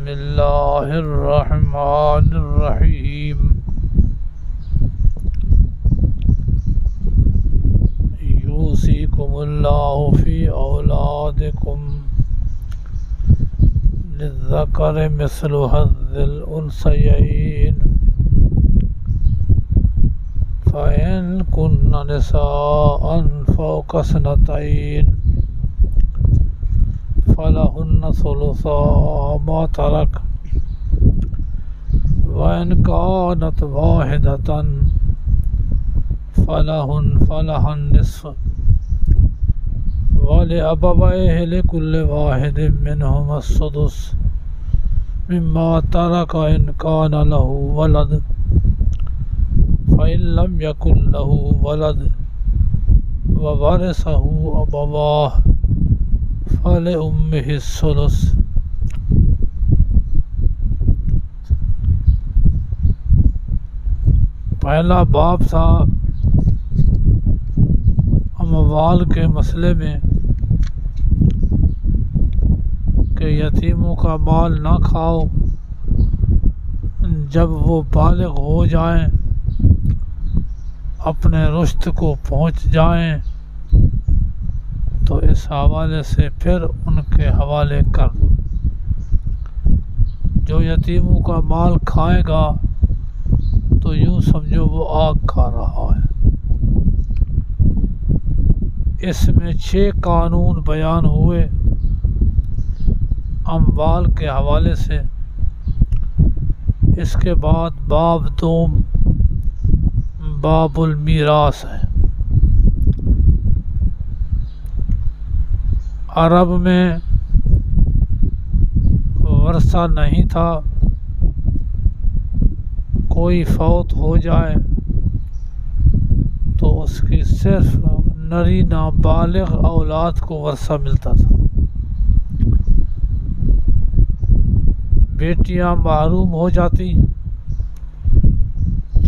بسم اللہ الرحمن الرحیم یوصیکم اللہ فی اولادکم للذکر مثل حظ الانثیین فإن كن نساء فوق اثنتین فلهن ثلثا ما ترك وإن كانت واحدة فلها النصف ولأبويه لكل واحد منهما السدس مما ترك إن كان له ولد فإن لم يكن له ولد وورثه أبواه فلأمه الثلث۔ پہلا باب تھا اموال کے مسئلے میں کہ یتیموں کا مال نہ کھاؤ، جب وہ بالغ ہو جائیں، اپنے رشد کو پہنچ جائیں تو اس حوالے سے پھر ان کے حوالے کر دو۔ جو یتیموں کا مال کھائے گا تو یوں سمجھو وہ آگ کھا رہا ہے۔ اس میں 6 قانون بیان ہوئے اموال کے حوالے سے۔ اس کے بعد باب دوم باب المیراث ہے۔ عرب میں ورثہ نہیں تھا، کوئی فوت ہو جائے تو اس کی صرف نری نابالغ اولاد کو ورثہ ملتا تھا۔ بیٹیاں محروم ہو جاتی،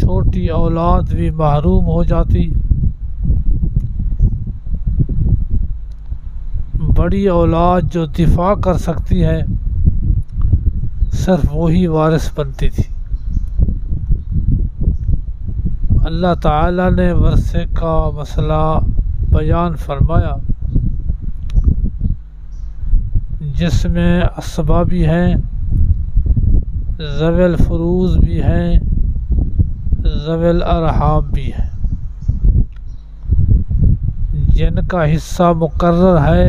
چھوٹی اولاد بھی محروم ہو جاتی، بڑی اولاد جو دفاع کر سکتی ہے صرف وہی وارث بنتی تھی۔ اللہ تعالیٰ نے ورثے کا مسئلہ بیان فرمایا جس میں اسباب بھی ہیں، ذوی الفروض بھی ہیں، ذوی الارحام بھی ہیں۔ جن کا حصہ مقرر ہے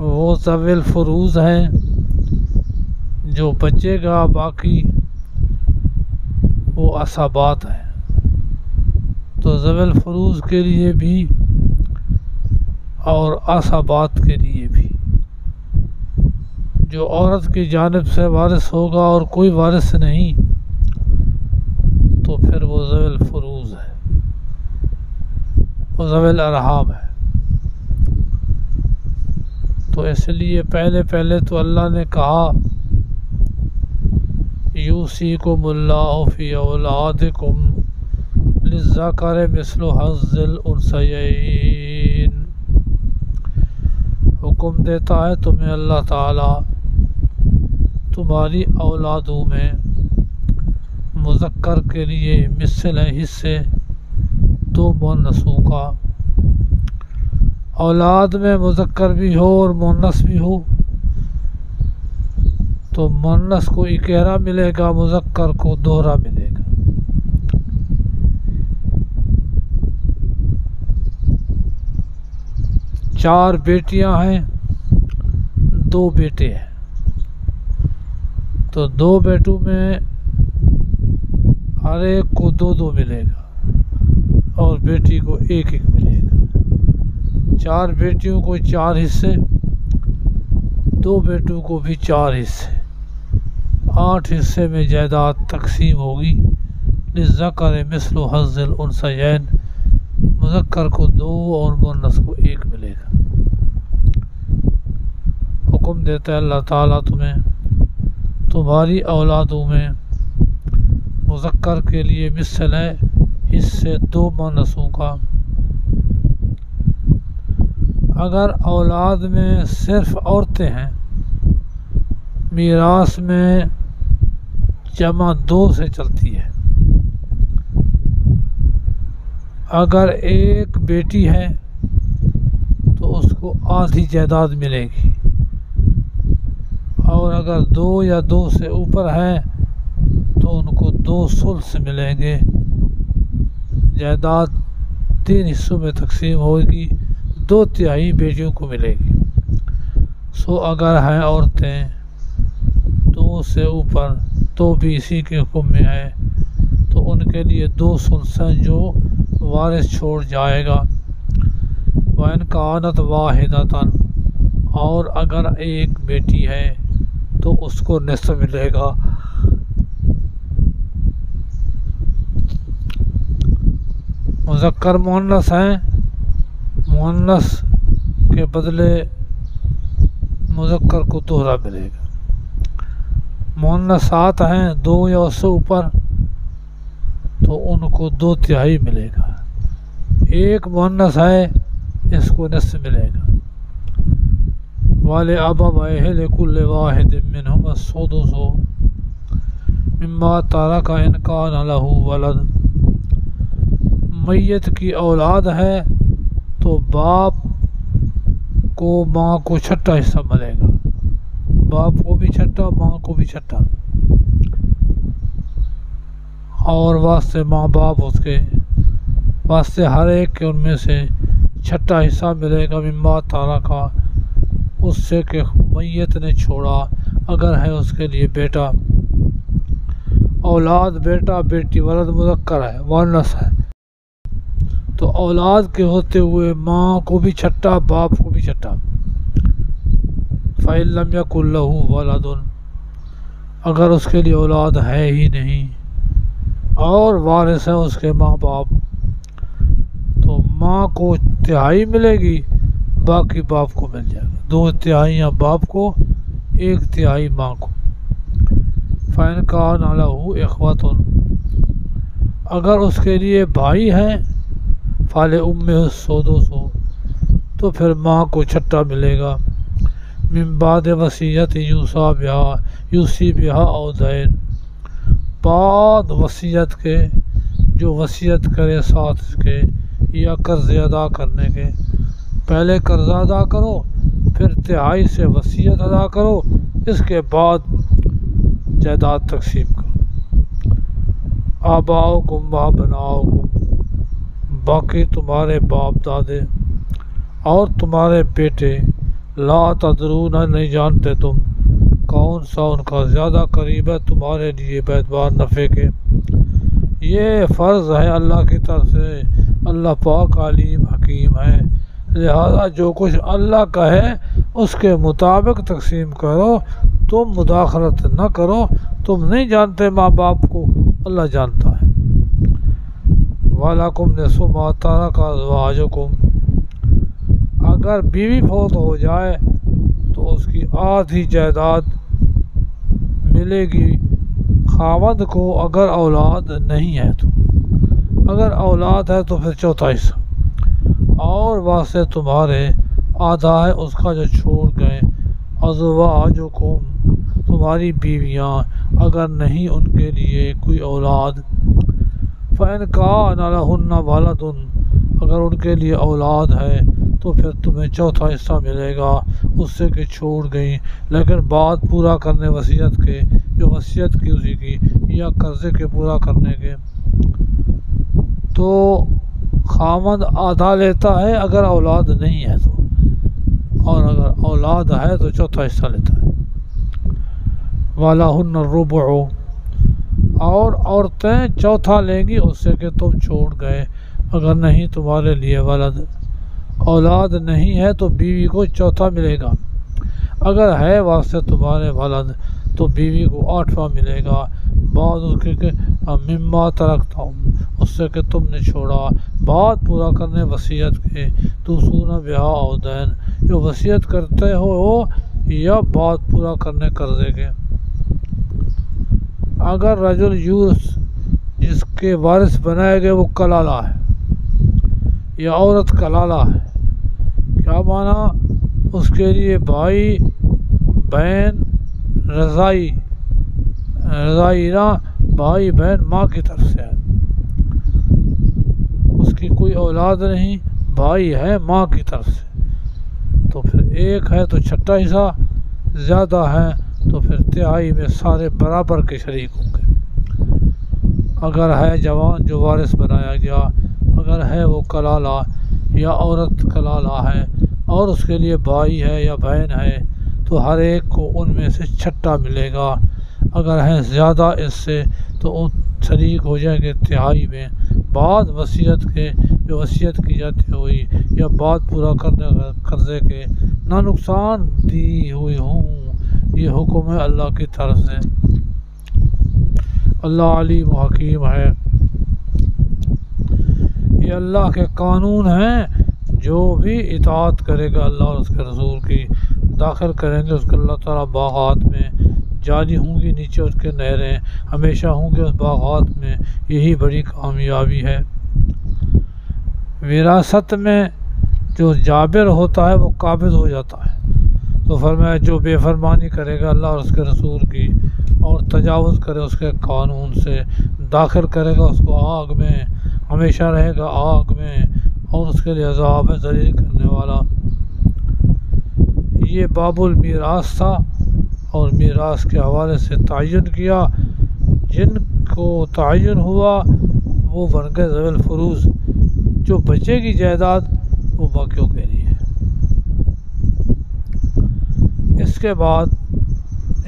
وہ ذوی الفروض ہیں، جو بچے گا باقی وہ عصبات ہیں۔ تو ذوی الفروض کے لیے بھی اور عصبات کے لیے بھی جو عورت کی جانب سے وارث ہوگا اور کوئی وارث نہیں تو پھر وہ ذوی الفروض ہے، وہ ذوی الارحام ہے۔ تو اس لیے پہلے تو اللہ نے کہا یوصیکم اللہ فی اولادکم للذکر مثل حظ الانثیین، حکم دیتا ہے تمہیں اللہ تعالی تمہاری اولادوں میں مذکر کے لیے مثل حصے 2 مؤنثوں کا۔ اولاد میں مذکر بھی ہو اور مؤنث بھی ہو تو مؤنث کو اکیرا ملے گا، مذکر کو دوہرا ملے گا۔ چار بیٹیاں ہیں، 2 بیٹے ہیں، تو 2 بیٹوں میں ہر ایک کو 2 ملے گا اور بیٹی کو 1 ملے گا۔ 4 بیٹیوں کو 4 حصے، 2 بیٹوں کو بھی 4 حصے، 8 حصے میں جائیداد تقسیم ہوگی۔ للذکر مثل حظ الانثیین، مذکر کو 2 اور مؤنث کو 1 ملے گا۔ حکم دیتا ہے اللہ تعالیٰ تمہیں تمہاری اولادوں میں مذکر کے لیے مثل ہے حصے 2 مؤنثوں کا۔ اگر اولاد میں صرف عورتیں ہیں، میراث میں جمع 2 سے چلتی ہے۔ اگر ایک بیٹی ہے تو اس کو آدھی جائیداد ملے گی، اور اگر 2 یا 2 سے اوپر ہے تو ان کو 2 ثلث ملیں گے۔ جائیداد 3 حصوں میں تقسیم ہوگی، 2/3 بیٹیوں کو ملے گی۔ سو اگر ہیں عورتیں 2 سے اوپر تو بھی اسی کے حکم میں ہے، تو ان کے لیے 2 ثلث ہیں جو وارث چھوڑ جائے گا۔ وَإِنْ كَانَتْ وَاحِدَةً، اور اگر ایک بیٹی ہے تو اس کو نصف ملے گا۔ مذکر مؤنث ہیں، مؤنث کے بدلے مذکر کو دوہرا ملے گا۔ مؤنثات ہیں 2 یا اس سے اوپر تو ان کو 2/3 ملے گا۔ ایک مؤنث ہے، اس کو نصف ملے گا۔ وَلِأَبَوَيْهِ لِكُلِّ وَاحِدٍ مِّنْهُمَا السُّدُسُ مِمَّا تَرَكَ إِنْ كَانَ لَهُ وَلَدٌ، میت کی اولاد ہے تو باپ کو ماں کو چھٹا حصہ ملے گا، باپ کو بھی چھٹا، ماں کو بھی چھٹا، اور واسطے ماں باپ اس کے واسطے ہر ایک کے ان میں سے چھٹا حصہ ملے گا۔ مما تارکا، اس سے کہ میت نے چھوڑا، اگر ہے اس کے لیے بیٹا، اولاد بیٹا بیٹی، ولد مذکر ہے، مؤنث ہے، تو اولاد کے ہوتے ہوئے ماں کو بھی چھٹا، باپ کو بھی چھٹا۔ فَإِن لَمْ يَكُن لَهُ وَلَدٌ، اگر اس کے لیے اولاد ہے ہی نہیں اور وارث ہیں اس کے ماں باپ، تو ماں کو 1/3 ملے گی، باقی باپ کو مل جائے گا۔ 2/3 باپ کو، 1/3 ماں کو۔ فَإِنْ كَانَ لَهُ إِخْوَةٌ، اگر اس کے لیے بھائی ہیں، فَلِأُمِّهِ السُّدُسُ، تو پھر ماں کو چھٹا ملے گا۔ مِن بَعْدِ وَصِیَّةٍ یُوصِی بِهَا أَوْ دَیْنٍ، بعد وصیت کے، جو وصیت کرے ساتھ اس کے یا قرض ادا کرنے کے۔ پہلے قرض ادا کرو، پھر 1/3 سے وصیت ادا کرو، اس کے بعد جائیداد تقسیم کرو۔ آباؤکم و ابناؤکم، باقی تمہارے باپ دادے اور تمہارے بیٹے، لا تدرون، نہیں جانتے تم کون سا ان کا زیادہ قریب ہے تمہارے لیے باعتبار نفع کے۔ یہ فرض ہے اللہ کی طرف سے، اللہ پاک علیم حکیم ہے، لہذا جو کچھ اللہ کا ہے اس کے مطابق تقسیم کرو، تم مداخلت نہ کرو، تم نہیں جانتے ماں باپ کو، اللہ جانتا ہے۔ وَلَكُمْ نِصْفُ مَا تَرَكَ أَزْوَاجُكُمْ، اگر بیوی فوت ہو جائے تو اس کی آدھی جائیداد ملے گی خاوند کو، اگر اولاد نہیں ہے تو، اگر اولاد ہے تو پھر 1/4 حصہ، اور واسطے تمہارے آدھا ہے اس کا جو چھوڑ گئے۔ ازواجکم، تمہاری بیویاں، اگر نہیں ان کے لیے کوئی اولاد۔ فَإِنْ كَانَ لَهُنَّ وَلَدٌ، اگر ان کے لیے اولاد ہے تو پھر تمہیں 1/4 حصہ ملے گا اس سے کہ چھوڑ گئی، لیکن بات پورا کرنے وصیت کے، جو وصیت کی اسی کی، یا قرضے کے پورا کرنے کے، تو خاوند آدھا لیتا ہے اگر اولاد نہیں ہے تو، اور اگر اولاد ہے تو 1/4 حصہ لیتا ہے۔ وَلَهُنَّ الرُّبُعُ، اور عورتیں 1/4 لیں گی اس سے کہ تم چھوڑ گئے، اگر نہیں تمہارے لیے ولد، اولاد نہیں ہے تو بیوی کو 1/4 ملے گا، اگر ہے واسطے تمہارے ولد تو بیوی کو 8واں ملے گا، بعد اس کے کہ مما ترکتم، اس سے کہ تم نے چھوڑا، بات پورا کرنے وصیت کے، توصون بہا او دین، جو وصیت کرتے ہو یا بات پورا کرنے قرضے کے۔ اگر رجل یورث، جس کے وارث بنائے گئے وہ کلالہ ہے یا عورت کلالہ ہے، کہ کیا مانا؟ اس کے لیے بھائی بہن رضائی نہ، بھائی بہن ماں کی طرف سے ہے، اس کی کوئی اولاد نہیں، بھائی ہے ماں کی طرف سے، تو پھر ایک ہے تو چھٹا حصہ، زیادہ ہے تو پھر تہائی میں سارے برابر کے شریک ہوں گے۔ اگر ہے جوان جو وارث بنایا گیا، اگر ہے وہ کلالہ یا عورت کلالہ ہے اور اس کے لیے بھائی ہے یا بہن ہے، تو ہر ایک کو ان میں سے چھٹا ملے گا۔ اگر ہیں زیادہ اس سے تو وہ شریک ہو جائیں گے تہائی میں، بعد وصیت کے جو وصیت کی جاتی ہوئی یا بعد پورا کرنے قرضے کے نہ نقصان دی ہوئی ہوں۔ یہ حکم ہے اللہ کی طرف سے، اللہ علیم و حکیم ہے۔ یہ اللہ کے قانون ہیں، جو بھی اطاعت کرے گا اللہ اور اس کے رسول کی، داخل کریں گے اس کو اللہ تعالیٰ باغات میں، جاری ہوں گی نیچے اس کے نہریں، ہمیشہ ہوں گے اس باغات میں، یہی بڑی کامیابی ہے۔ وراثت میں جو جابر ہوتا ہے وہ قابض ہو جاتا ہے، تو فرمایا جو بے فرمانی کرے گا اللہ اور اس کے رسول کی اور تجاوز کرے اس کے قانون سے، داخل کرے گا اس کو آگ میں، ہمیشہ رہے گا آگ میں، اور اس کے لیے عذاب ہے ذلیل کرنے والا۔ یہ باب المیراث تھا، اور میراث کے حوالے سے تعین کیا، جن کو تعین ہوا وہ بن گئے ذوی الفروض، جو بچے کی جائیداد وہ باقیوں کے لیے۔ اس کے بعد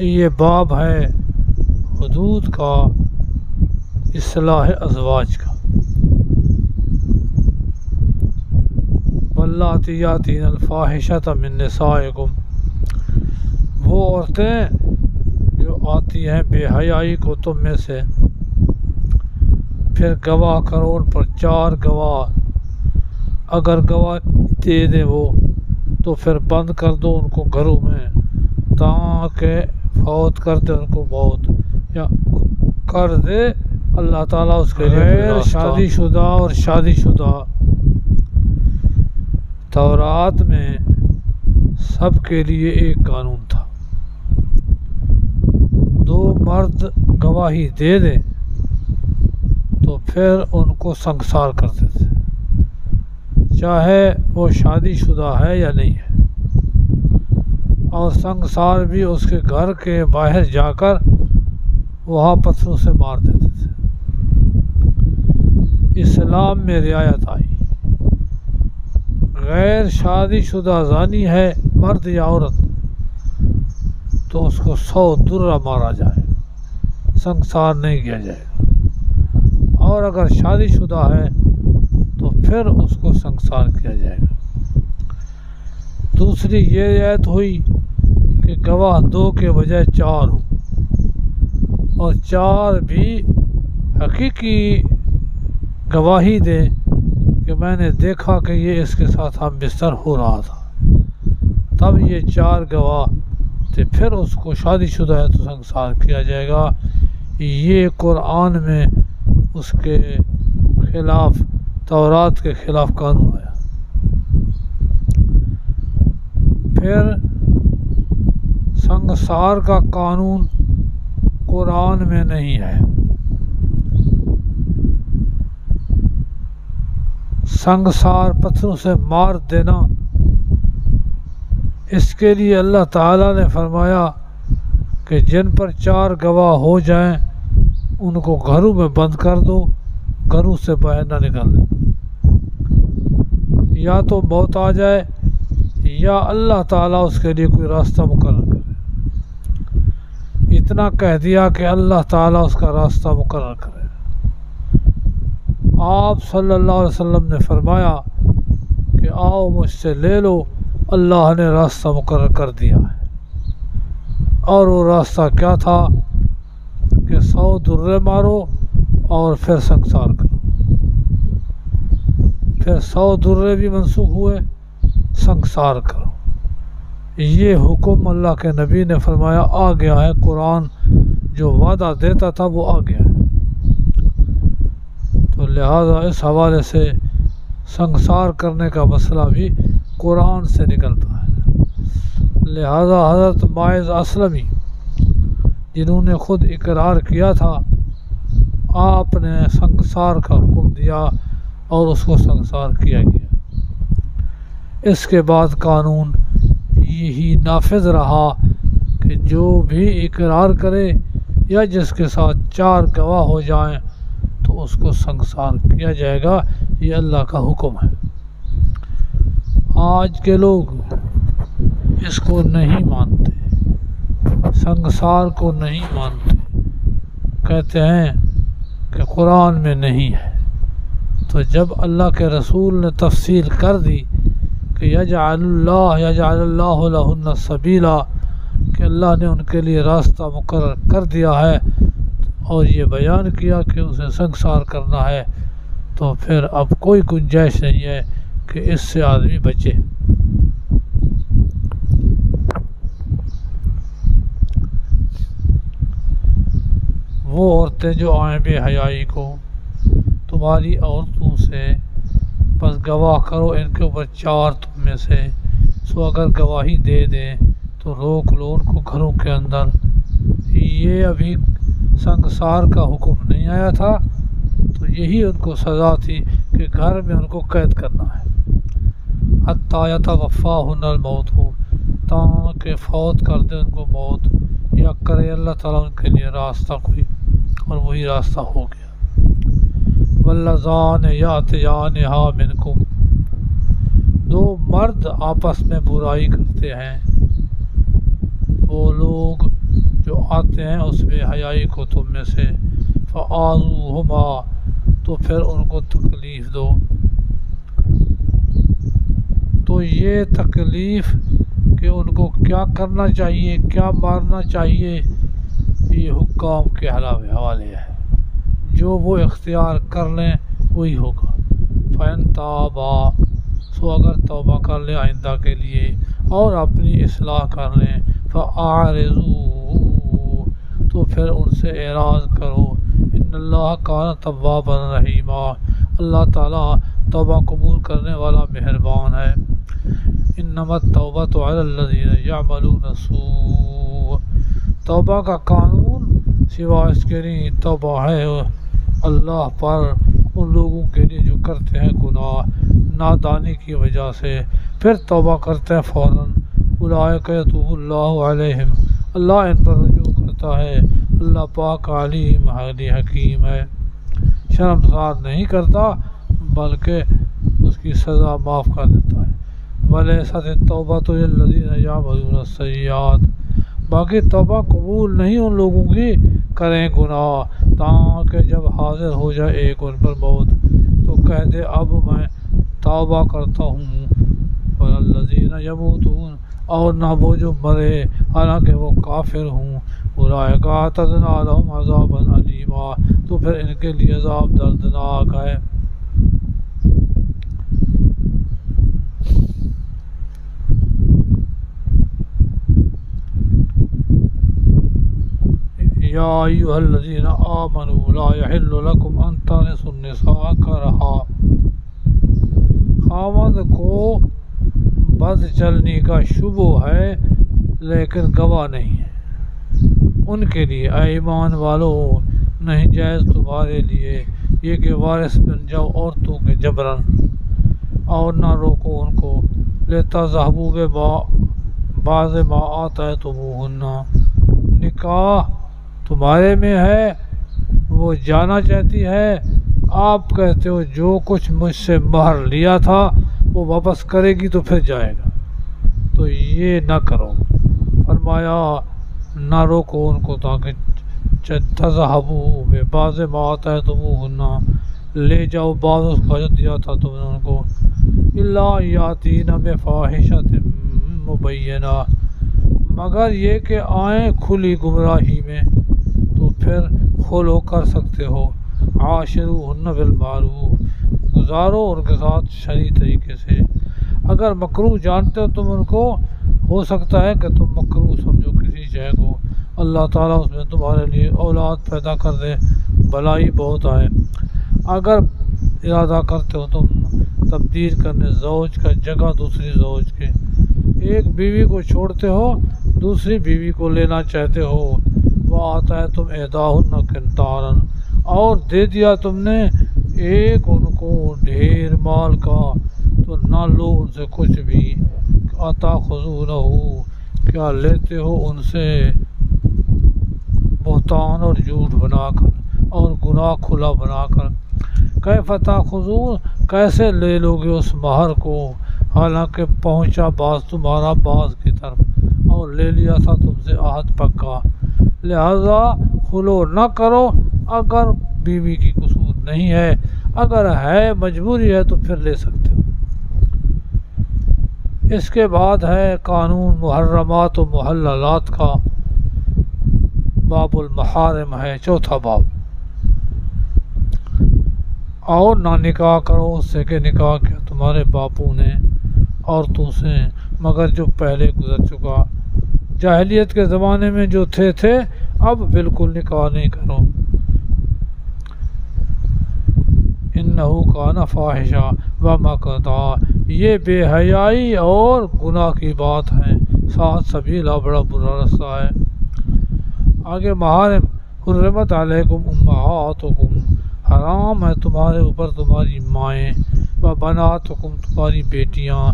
یہ باب ہے حدود کا، اصلاح ازواج کا۔ واللاتی یاتین الفاحشۃ من نسائکم، وہ عورتیں جو آتی ہیں بے حیائی کو تم میں سے، پھر گواہ کرو ان پر 4 گواہ، اگر گواہ دے دیں وہ تو پھر بند کر دو ان کو گھروں میں، تاکہ فوت کر دے ان کو موت یا کر دے اللہ تعالیٰ اس کے غیر شادی شدہ اور شادی شدہ۔ تورات میں سب کے لیے ایک قانون تھا، 2 مرد گواہی دے دیں تو پھر ان کو سنگسار کرتے تھے، چاہے وہ شادی شدہ ہے یا نہیں ہے، اور سنگسار بھی اس کے گھر کے باہر جا کر وہاں پتھروں سے مار دیتے تھے۔ اسلام میں رعایت آئی، غیر شادی شدہ زانی ہے مرد یا عورت تو اس کو 100 درہ مارا جائے گا، سنگسار نہیں کیا جائے گا، اور اگر شادی شدہ ہے تو پھر اس کو سنگسار کیا جائے گا۔ دوسری یہ رعایت ہوئی کہ گواہ 2 کے بجائے 4 ہوں، اور 4 بھی حقیقی گواہی دیں کہ میں نے دیکھا کہ یہ اس کے ساتھ ہم بستر ہو رہا تھا، تب یہ 4 گواہ تھے، پھر اس کو شادی شدہ ہے تو سنگسار کیا جائے گا۔ یہ قرآن میں اس کے خلاف، تورات کے خلاف قانون آیا۔ پھر سنگسار کا قانون قرآن میں نہیں ہے، سنگسار پتھروں سے مار دینا، اس کے لیے اللہ تعالیٰ نے فرمایا کہ جن پر 4 گواہ ہو جائیں ان کو گھروں میں بند کر دو، گھروں سے باہر نہ نکلنے، یا تو موت آ جائے یا اللہ تعالیٰ اس کے لیے کوئی راستہ مقرر کرے۔ اتنا کہہ دیا کہ اللہ تعالیٰ اس کا راستہ مقرر کرے۔ آپ صلی اللہ علیہ وسلم نے فرمایا کہ آؤ مجھ سے لے لو، اللہ نے راستہ مقرر کر دیا ہے، اور وہ راستہ کیا تھا کہ 100 درے مارو اور پھر سنگسار کرو۔ پھر 100 درے بھی منسوخ ہوئے، سنگسار کرو۔ یہ حکم اللہ کے نبی نے فرمایا آ گیا ہے، قرآن جو وعدہ دیتا تھا وہ آ گیا ہے، تو لہٰذا اس حوالے سے سنگسار کرنے کا مسئلہ بھی قرآن سے نکلتا ہے۔ لہذا حضرت باعث اسلمی جنہوں نے خود اقرار کیا تھا، آپ نے سنگسار کا حکم دیا اور اس کو سنگسار کیا گیا۔ اس کے بعد قانون یہی نافذ رہا کہ جو بھی اقرار کرے یا جس کے ساتھ 4 گواہ ہو جائیں تو اس کو سنگسار کیا جائے گا۔ یہ اللہ کا حکم ہے۔ آج کے لوگ اس کو نہیں مانتے، سنگسار کو نہیں مانتے، کہتے ہیں کہ قرآن میں نہیں ہے۔ تو جب اللہ کے رسول نے تفصیل کر دی کہ یجعل اللہ لہن سبیلا، کہ اللہ نے ان کے لیے راستہ مقرر کر دیا ہے، اور یہ بیان کیا کہ اسے سنگسار کرنا ہے، تو پھر اب کوئی گنجائش نہیں ہے کہ اس سے آدمی بچے۔ وہ عورتیں جو آئیں بے حیائی کو تمہاری عورتوں سے، بس گواہ کرو ان کے اوپر 4 تم میں سے، سو اگر گواہی دے دیں تو روک لو ان کو گھروں کے اندر۔ یہ ابھی سنگسار کا حکم نہیں آیا تھا، تو یہی ان کو سزا تھی کہ گھر میں ان کو قید کرنا ہے۔ حتیٰ یتوفاہن الموت، تاکہ فوت کر دے ان کو موت، یا کرے اللہ تعالیٰ ان کے لیے راستہ کوئی، اور وہی راستہ ہو گیا۔ واللذان یأتیانہا منکم، 2 مرد آپس میں برائی کرتے ہیں، وہ لوگ جو آتے ہیں اس بے حیائی کو تم میں سے، فآذوہما، تو پھر ان کو تکلیف دو۔ تو یہ تکلیف کہ ان کو کیا کرنا چاہیے، کیا مارنا چاہیے، یہ حکام کے حوالے ہے، جو وہ اختیار کر لیں وہی ہوگا۔ فَإِن تَابَا، سو اگر توبہ کر لیں آئندہ کے لیے اور اپنی اصلاح کر لیں، فَأَعْرِضُوا، تو پھر ان سے اعراض کرو۔ ان اللہ کان توابا رحیما، اللہ تعالیٰ توبہ قبول کرنے والا مہربان ہے۔ انما التوبۃ علی الذین یعملون السوء، توبہ کا قانون سوا اس کے نہیں، توبہ ہے اللہ پر ان لوگوں کے لیے جو کرتے ہیں گناہ نادانی کی وجہ سے، پھر توبہ کرتے ہیں فوراً۔ اولئک یتوب اللہ علیہم، اللہ ان پر رجوع کرتا ہے، اللہ پاک علیم حکیم ہے، شرمسار نہیں کرتا بلکہ اس کی سزا معاف کر دیتا ہے۔ وَلَيْسَتِ التَّوْبَةُ لِلَّذِينَ يَعْمَلُونَ السَّيِّئَاتِ، باقی توبہ قبول نہیں ان لوگوں کی کریں گناہ، تاکہ جب حاضر ہو جائے ایک ان پر موت تو کہہ دے اب میں توبہ کرتا ہوں۔ وَالَّذِينَ يَمُوتُونَ، اور نہ وہ جو مرے حالانکہ وہ کافر ہوں، اولئک اعتدنا لهم عذابا علیما، تو پھر ان کے لیے عذاب دردناک ہے۔ یا ایھا الذین آمنوا لا یحل لکم ان ترثوا النساء کرہا، خاوند کو بد چلنے کا شبہ ہے لیکن گواہ نہیں ہے، ان کے لیے اے ایمان والو نہیں جائز تمہارے لیے یہ کہ وارث بن جاؤ عورتوں کے جبراً، اور نہ روکو ان کو، لتذہبوا ببعض ما آتیتموہن، نکاح تمہارے میں ہے، وہ جانا چاہتی ہے، آپ کہتے ہو جو کچھ مجھ سے مہر لیا تھا وہ واپس کرے گی تو پھر جائے گا، تو یہ نہ کرو۔ فرمایا نہ روکو ان کو تاکہ تذہبوا ببعض ما آتیتموہن، لے جاؤ بعض اس کا جو دیا تھا تم نے ان کو، الا یاتین بفاحشۃ مبینہ، مگر یہ کہ آئیں کھلی گمراہی میں، تو پھر خلو کر سکتے ہو۔ عاشروہن بالمعروف، گزارو ان کے ساتھ شرعی طریقے سے، اگر مکروہ جانتے ہو تم ان کو، ہو سکتا ہے کہ تم مکروہ سمجھو کسی شے کو، اللہ تعالیٰ اس میں تمہارے لیے اولاد پیدا کر دے، بھلائی بہت ہے۔ اگر ارادہ کرتے ہو تم تبدیل کرنے زوج کا جگہ دوسری زوج کے، ایک بیوی کو چھوڑتے ہو دوسری بیوی کو لینا چاہتے ہو، وآتیتم احداہن قنطارا، اور دے دیا تم نے ایک ان کو ڈھیر مال کا، تو نہ لو ان سے کچھ بھی، اتاخذونہ، کیا لیتے ہو ان سے بہتان اور جھوٹ بنا کر اور گناہ کھلا بنا کر، کیف تاخذون، کیسے لے لو گے اس مہر کو، حالانکہ پہنچا بعض تمہارا بعض کی طرف، اور لے لیا تھا تم سے عہد پکا، لہذا خلو نہ کرو اگر بیوی کی قصور نہیں ہے، اگر ہے مجبوری ہے تو پھر لے سکتے ہو۔ اس کے بعد ہے قانون محرمات و محللات کا، باب المحارم ہے، چوتھا باب، اور نہ نکاح کرو اس سے کہ نکاح کیا تمہارے باپوں نے عورتوں سے مگر جو پہلے گزر چکا، جاہلیت کے زمانے میں جو تھے اب بالکل نکاح نہیں کرو، انہو کان فاحشہ ومقتا، یہ بے حیائی اور گناہ کی بات ہے، ساتھ سبیلا، بڑا برا رستہ ہے۔ آگے محارم، حرمت علیکم امہاتکم، حرام ہے تمہارے اوپر تمہاری مائیں، وبناتکم، تمہاری بیٹیاں،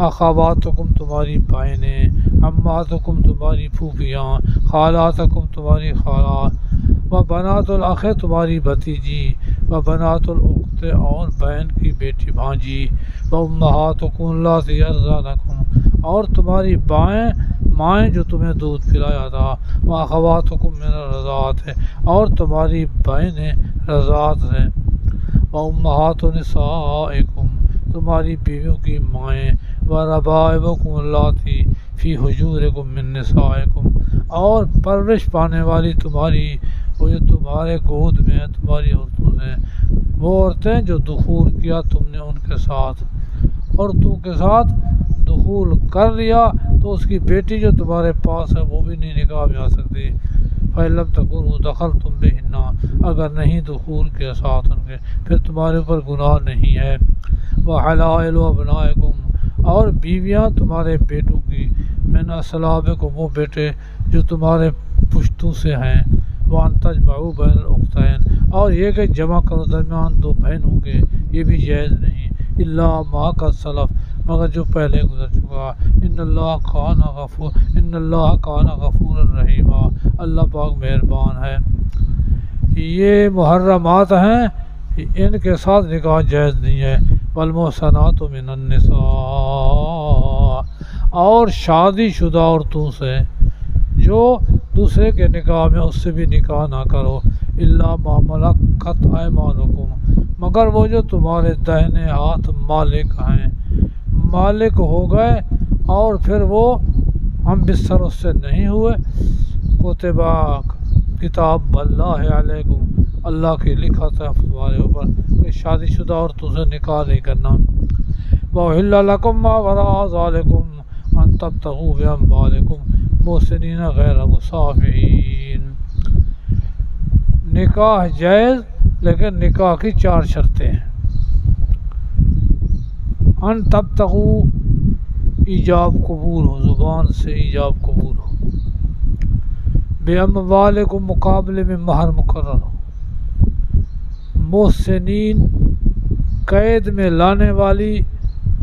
اخواتکم، تمہاری بہنیں، عماتکم، تمہاری پھوپھیاں، خالاتکم، تمہاری خالات، وبنات الاخ، تمہاری بھتیجی، وبنات الاخت، اور بہن کی بیٹی بھانجی، وامہاتکم اللاتی ارضعنکم، اور تمہاری مائیں جو تمہیں دودھ پلایا تھا، واخواتکم من الرضاعۃ، اور تمہاری بہنیں رضاعت ہیں، وامہات نسائکم، تمہاری بیویوں کی مائیں، وربائبکم اللاتی فی حجورکم من نسائکم، اور پرورش پانے والی تمہاری، وہ جو تمہارے گود میں ہیں تمہاری عورتوں سے، وہ عورتیں جو دخول کیا تم نے ان کے ساتھ، عورتوں کے ساتھ دخول کر لیا تو اس کی بیٹی جو تمہارے پاس ہے وہ بھی نہیں نکاح میں آ سکتی، فَإِن لَمْ تَكُونُوا دَخَلْتُمْ بِهِنَّ، اگر نہیں دخول کے ساتھ ان کے پھر تمہارے اوپر گناہ نہیں ہے، وَحَلَائِلُ أَبْنَائِكُمْ، اور بیویاں تمہارے بیٹوں کی، مِنْ أَصْلَابِكُمْ، وہ بیٹے جو تمہارے پشتوں سے ہیں، وَأَن تَجْمَعُوا بَيْنَ الْأُخْتَيْنِ، اور یہ کہ جمع کرو درمیان دو بہنوں کے، یہ بھی جائز نہیں، الا ما قد سلف، مگر جو پہلے گزر چکا، ان اللہ کان غفورا رحیما، اللہ پاک مہربان ہے۔ یہ محرمات ہیں، ان کے ساتھ نکاح جائز نہیں ہے، والمحصنات من النساء، اور شادی شدہ عورتوں سے جو دوسرے کے نکاح میں اس سے بھی نکاح نہ کرو، الا ما ملکت ایمانکم، مگر وہ جو تمہارے دہنے ہاتھ مالک ہیں، مالک ہو گئے اور پھر وہ ہم بستر اس سے نہیں ہوئے، کتبہ، کتاب اللہ علیکم، اللہ کی لکھا تھا تمہارے اوپر کہ شادی شدہ عورتوں سے نکاح نہیں کرنا، وَأُحِلَّ لَكُم مَّا وَرَاءَ ذَلِكُمْ أَن تَبْتَغُوا بِأَمْوَالِكُمْ مُحْسِنِينَ غَيْرَ مُسَافِحِينَ، نکاح جائز لیکن نکاح کی 4 شرطیں ہیں، ان تبتغوا، ایجاب قبول ہو، زبان سے ایجاب قبول ہو، بِأَمْوَالِكُمْ، مقابلے میں مہر مقرر ہو، محسنین، قید میں لانے والی،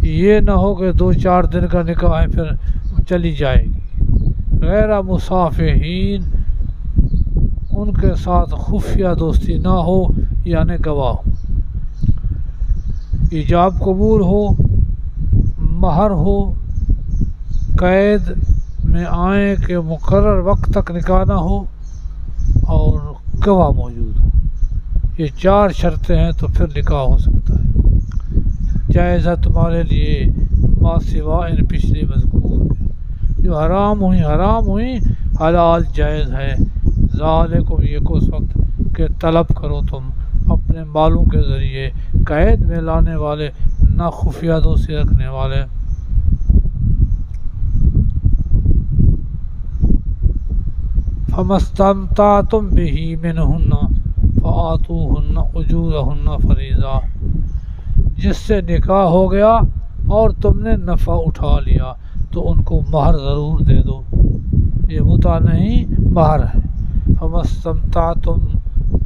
یہ نہ ہو کہ 2-4 دن کا نکاح ہے پھر چلی جائے گی، غیر مصافحین، ان کے ساتھ خفیہ دوستی نہ ہو یعنی گواہ ہو، ایجاب قبول ہو، مہر ہو، قید میں آئیں کہ مقرر وقت تک نکاح نہ ہو، اور گواہ موجود ہو، یہ 4 شرطیں ہیں تو پھر نکاح ہو سکتا ہے، جائز ہے تمہارے لیے ما سوا ان پچھلی مذکور کے، جو حرام ہوئی حلال جائز ہے، ذالکم، یہ کو اس وقت کہ طلب کرو تم اپنے مالوں کے ذریعے، قید میں لانے والے نہ خفیہ دوستی رکھنے والے، فَمَسْتَمْتَعْتُمْ بِهِ مِنْهُنَّ فَآتُوهُنَّ أُجُورَهُنَّ فَرِيضَةً، جس سے نکاح ہو گیا اور تم نے نفع اٹھا لیا تو ان کو مہر ضرور دے دو، یہ متع نہیں مہر ہے۔ فمستمتعتم،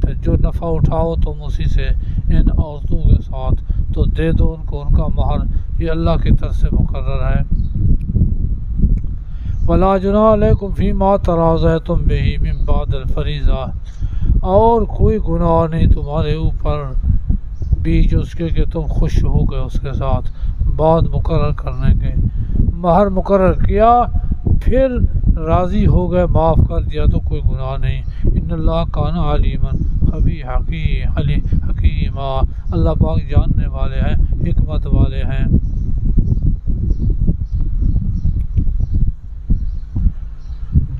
پھر جو نفع اٹھاؤ تم اسی سے ان عورتوں کے ساتھ تو دے دو ان کو ان کا مہر، یہ اللہ کی طرف سے مقرر ہے۔ ولا جناح علیکم فیما تراضیتم بہ من بعد الفریضہ، اور کوئی گناہ نہیں تمہارے اوپر بیچ اس کے کہ تم خوش ہو گئے اس کے ساتھ بعد مقرر کرنے کے، مہر مقرر کیا پھر راضی ہو گئے معاف کر دیا تو کوئی گناہ نہیں۔ ان اللہ کان علیما حکیما، اللہ پاک جاننے والے ہیں، حکمت والے ہیں۔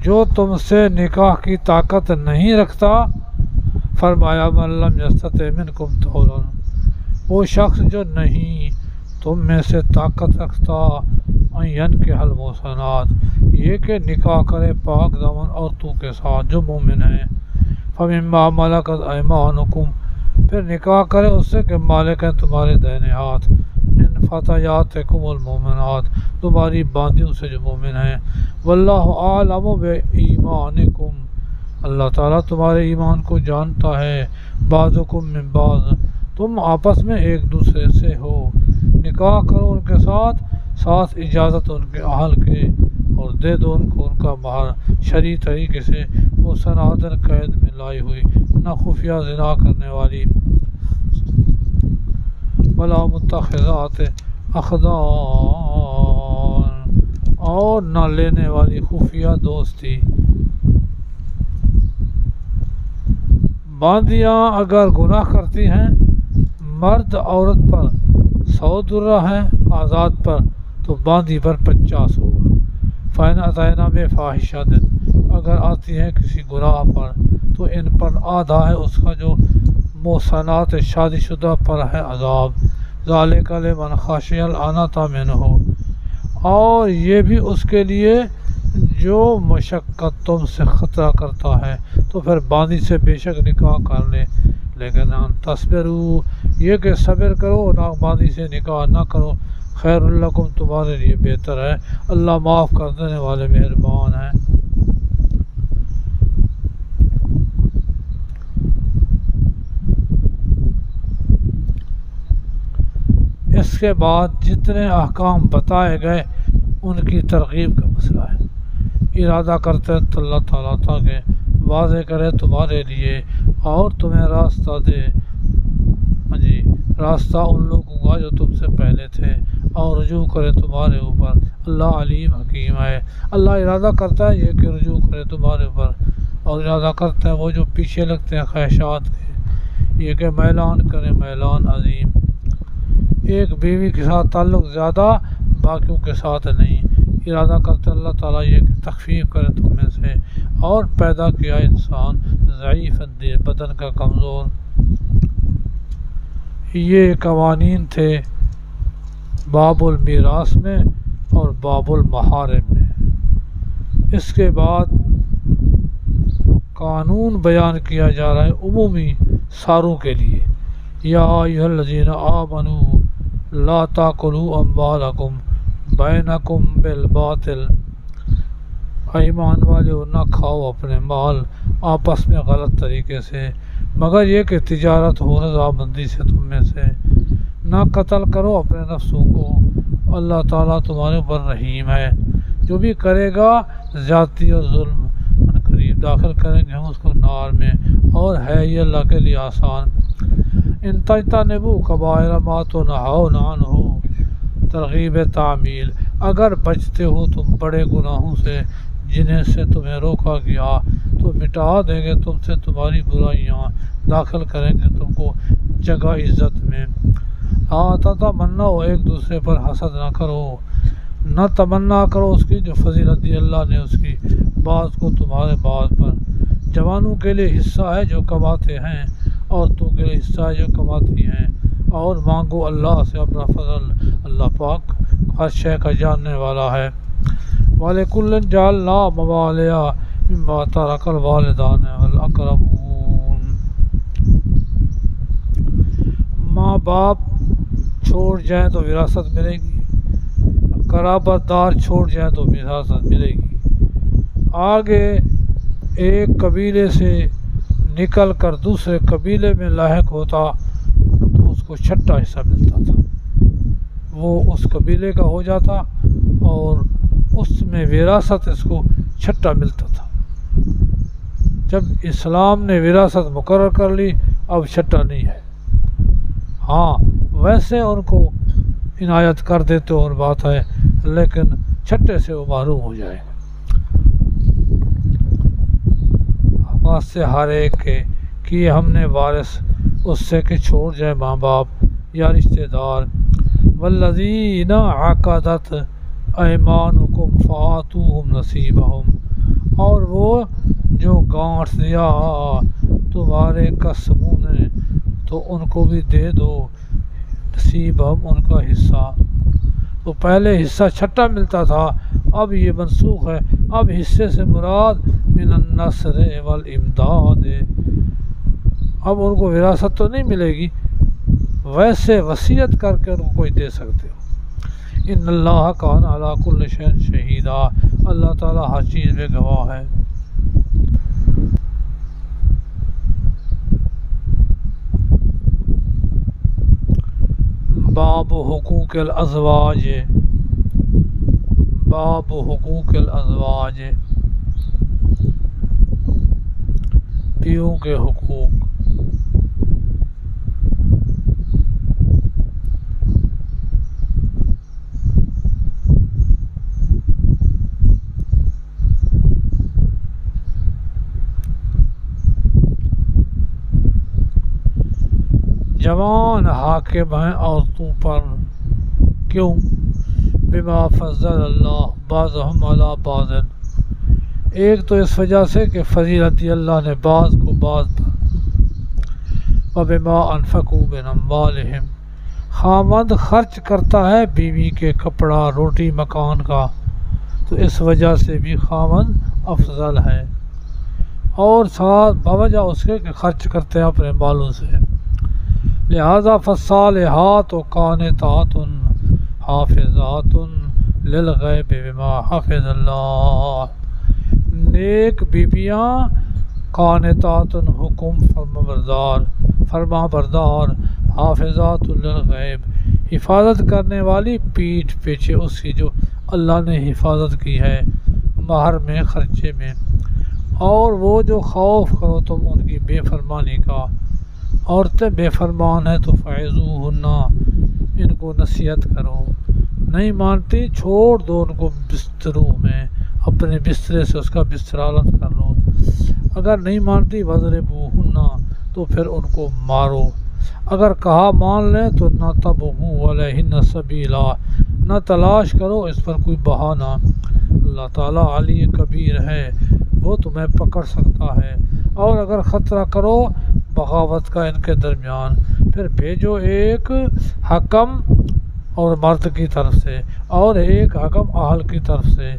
جو تم سے نکاح کی طاقت نہیں رکھتا، فرمایا من لم یستطع منکم طولا، وہ شخص جو نہیں تم میں سے طاقت رکھتا ان ینکح المحصنات، یہ کہ نکاح کرے پاک دامن عورتوں کے ساتھ جو مومن ہیں، فمما ملکت ایمانکم، پھر نکاح کرے اس سے کہ مالک ہیں تمہارے دائنے ہاتھ، من فتیاتکم المؤمنات، تمہاری باندیوں سے جو مومن ہیں، واللہ اعلم بایمانکم، اللہ تعالیٰ تمہارے ایمان کو جانتا ہے، بعضکم من بعض، تم آپس میں ایک دوسرے سے ہو، نکاح کرو ان کے ساتھ ساتھ اجازت ان کے اہل کے، اور دے دو ان کو ان کا مہر شرعی طریقے سے، محصنات قید میں لائی ہوئی، نہ خفیہ زنا کرنے والی، ولا متخذات اخدان، اور نہ لینے والی خفیہ دوستی۔ باندیاں اگر گناہ کرتی ہیں، مرد عورت پر 100 درہ ہے آزاد پر تو باندی پر 50 ہوگا۔ فَإِنْ أَتَيْنَا بِفَاحِشَةٍ، اگر آتی ہیں کسی گناہ پر تو ان پر آدھا ہے اس کا جو محصنات شادی شدہ پر ہے عذاب، ذَلِكَ لِمَنْ خَشِيَ الْعَنَتَ مِنْهُ، اور یہ بھی اس کے لیے جو مشقت تم سے خطرہ کرتا ہے، تو پھر باندی سے بے شک نکاح کر لے، لیکن ان تصبروا، یہ کہ صبر کرو نہ باندی سے نکاح نہ کرو، خیر لکم، تمہارے لیے بہتر ہے، اللہ معاف کر دینے والے مہربان ہیں۔ اس کے بعد جتنے احکام بتائے گئے ان کی ترغیب کا مسئلہ ہے۔ ارادہ کرتے ہیں تو اللہ تعالیٰ تاکہ واضح کرے تمہارے لیے اور تمہیں راستہ دے، جی راستہ ان لوگوں کا جو تم سے پہلے تھے، اور رجوع کرے تمہارے اوپر، اللہ علیم حکیم ہے۔ اللہ ارادہ کرتا ہے یہ کہ رجوع کرے تمہارے اوپر، اور ارادہ کرتا ہے وہ جو پیچھے لگتے ہیں خواہشات کے، یہ کہ میلان کرے میلان عظیم، ایک بیوی کے ساتھ تعلق زیادہ باقیوں کے ساتھ نہیں۔ ارادہ کرتے اللہ تعالیٰ یہ کہ تخفیف کرے تم میں سے، اور پیدا کیا انسان ضعیف دیر بدن کا کمزور۔ یہ قوانین تھے باب المیراث میں اور باب المحارم میں۔ اس کے بعد قانون بیان کیا جا رہا ہے عمومی ساروں کے لیے، یا ایھا الذین آمنوا لا تاکلوا اموالکم بینکم بالباطل، ایمان والے نہ کھاؤ اپنے مال آپس میں غلط طریقے سے، مگر یہ کہ تجارت ہو رضامندی سے تم میں سے، نہ قتل کرو اپنے نفسوں کو، اللہ تعالیٰ تمہارے اوپر رحیم ہے، جو بھی کرے گا زیادتی اور ظلم ان قریب داخل کریں گے ہم اس کو نار میں، اور ہے یہ اللہ کے لیے آسان۔ ان تجتنبوا کبائر ما تنہون عنہ، ترغیب تعمیل، اگر بچتے ہو تم بڑے گناہوں سے جنہیں سے تمہیں روکا گیا تو مٹا دیں گے تم سے تمہاری برائیاں، داخل کریں گے تم کو جگہ عزت میں۔ تتمنوا، ایک دوسرے پر حسد نہ کرو، نہ تمنا کرو اس کی جو فضیلت دی اللہ نے اس کی بعض کو تمہارے بعض پر۔ جوانوں کے لیے حصہ ہے جو کماتے ہیں، عورتوں کے لیے حصہ ہے جو کماتی ہیں، اور مانگو اللہ سے اپنا فضل، اللہ پاک ہر شے کا جاننے والا ہے۔ وَلِكُلٍّ جَعَلْنَا مَوَالِيَ مِمَّا تَرَكَ الْوَالِدَانِ وَالْأَقْرَبُونَ، ماں باپ چھوڑ جائیں تو وراثت ملے گی، قرابت دار چھوڑ جائیں تو وراثت ملے گی۔ آگے ایک قبیلے سے نکل کر دوسرے قبیلے میں لاحق ہوتا تو اس کو چھٹا حصہ ملتا تھا، وہ اس قبیلے کا ہو جاتا اور اس میں وراثت اس کو چھٹا ملتا تھا۔ جب اسلام نے وراثت مقرر کر لی اب چھٹا نہیں ہے، ہاں ویسے ان کو عنایت کر دیتے اور بات ہے، لیکن چھٹے سے وہ محروم ہو جائے گا۔ واسطے ہر ایک کے کہ ہم نے وارث اس سے کہ چھوڑ جائے ماں باپ یا رشتہ دار۔ والذین عقدت ایمانکم فآتوہم نصیبہم، اور وہ جو گانٹھ دیا تمہارے قسموں نے تو ان کو بھی دے دو نصیبہم، ان کا حصہ۔ تو پہلے حصہ چھٹا ملتا تھا، اب یہ منسوخ ہے، اب حصے سے مراد من النصر والامداد، اب ان کو وراثت تو نہیں ملے گی، ویسے وصیت کر کے ان کو کوئی دے سکتے ہو۔ ان اللہ کان علی کل شیء شہیدا، اللہ تعالیٰ ہر چیز میں گواہ ہے۔ باب حقوق الازواج، باب حقوق الازواج، بیویوں کے حقوق۔ جوان حاکم ہیں عورتوں پر، کیوں؟ بما فضل اللہ بعضهم علی بعض، ایک تو اس وجہ سے کہ فضیلت دی اللہ نے بعض کو بعض پر، وبما انفقوا من اموالہم، خاوند خرچ کرتا ہے بیوی کے کپڑا روٹی مکان کا تو اس وجہ سے بھی خاوند افضل ہے، اور ساتھ بوجہ اس کے کہ خرچ کرتے ہیں اپنے مالوں سے۔ لہذا فالصالحات قانتات حافظات للغیب بما حفظ اللہ، نیک بیبیاں قانتات حکم فرما بردار، حافظات للغیب حفاظت کرنے والی پیٹھ پیچھے اس کی جو اللہ نے حفاظت کی ہے مہر میں خرچے میں، اور وہ جو خوف کرو تم ان کی بے فرمانی کا، عورتیں بے فرمان ہیں تو فعظوہن، ان کو نصیحت کرو، نہیں مانتی چھوڑ دو ان کو بستروں میں، اپنے بسترے سے اس کا بستر الگ کر لو، اگر نہیں مانتی وضربوہن، تو پھر ان کو مارو، اگر کہا مان لیں تو نہ تبغوا علیہن سبیلا، نہ تلاش کرو اس پر کوئی بہانہ، اللہ تعالیٰ علی کبیر ہے، وہ تمہیں پکڑ سکتا ہے، اور اگر خطرہ کرو بغاوت کا ان کے درمیان پھر بھیجو ایک حکم اور مرد کی طرف سے اور ایک حکم اہل کی طرف سے،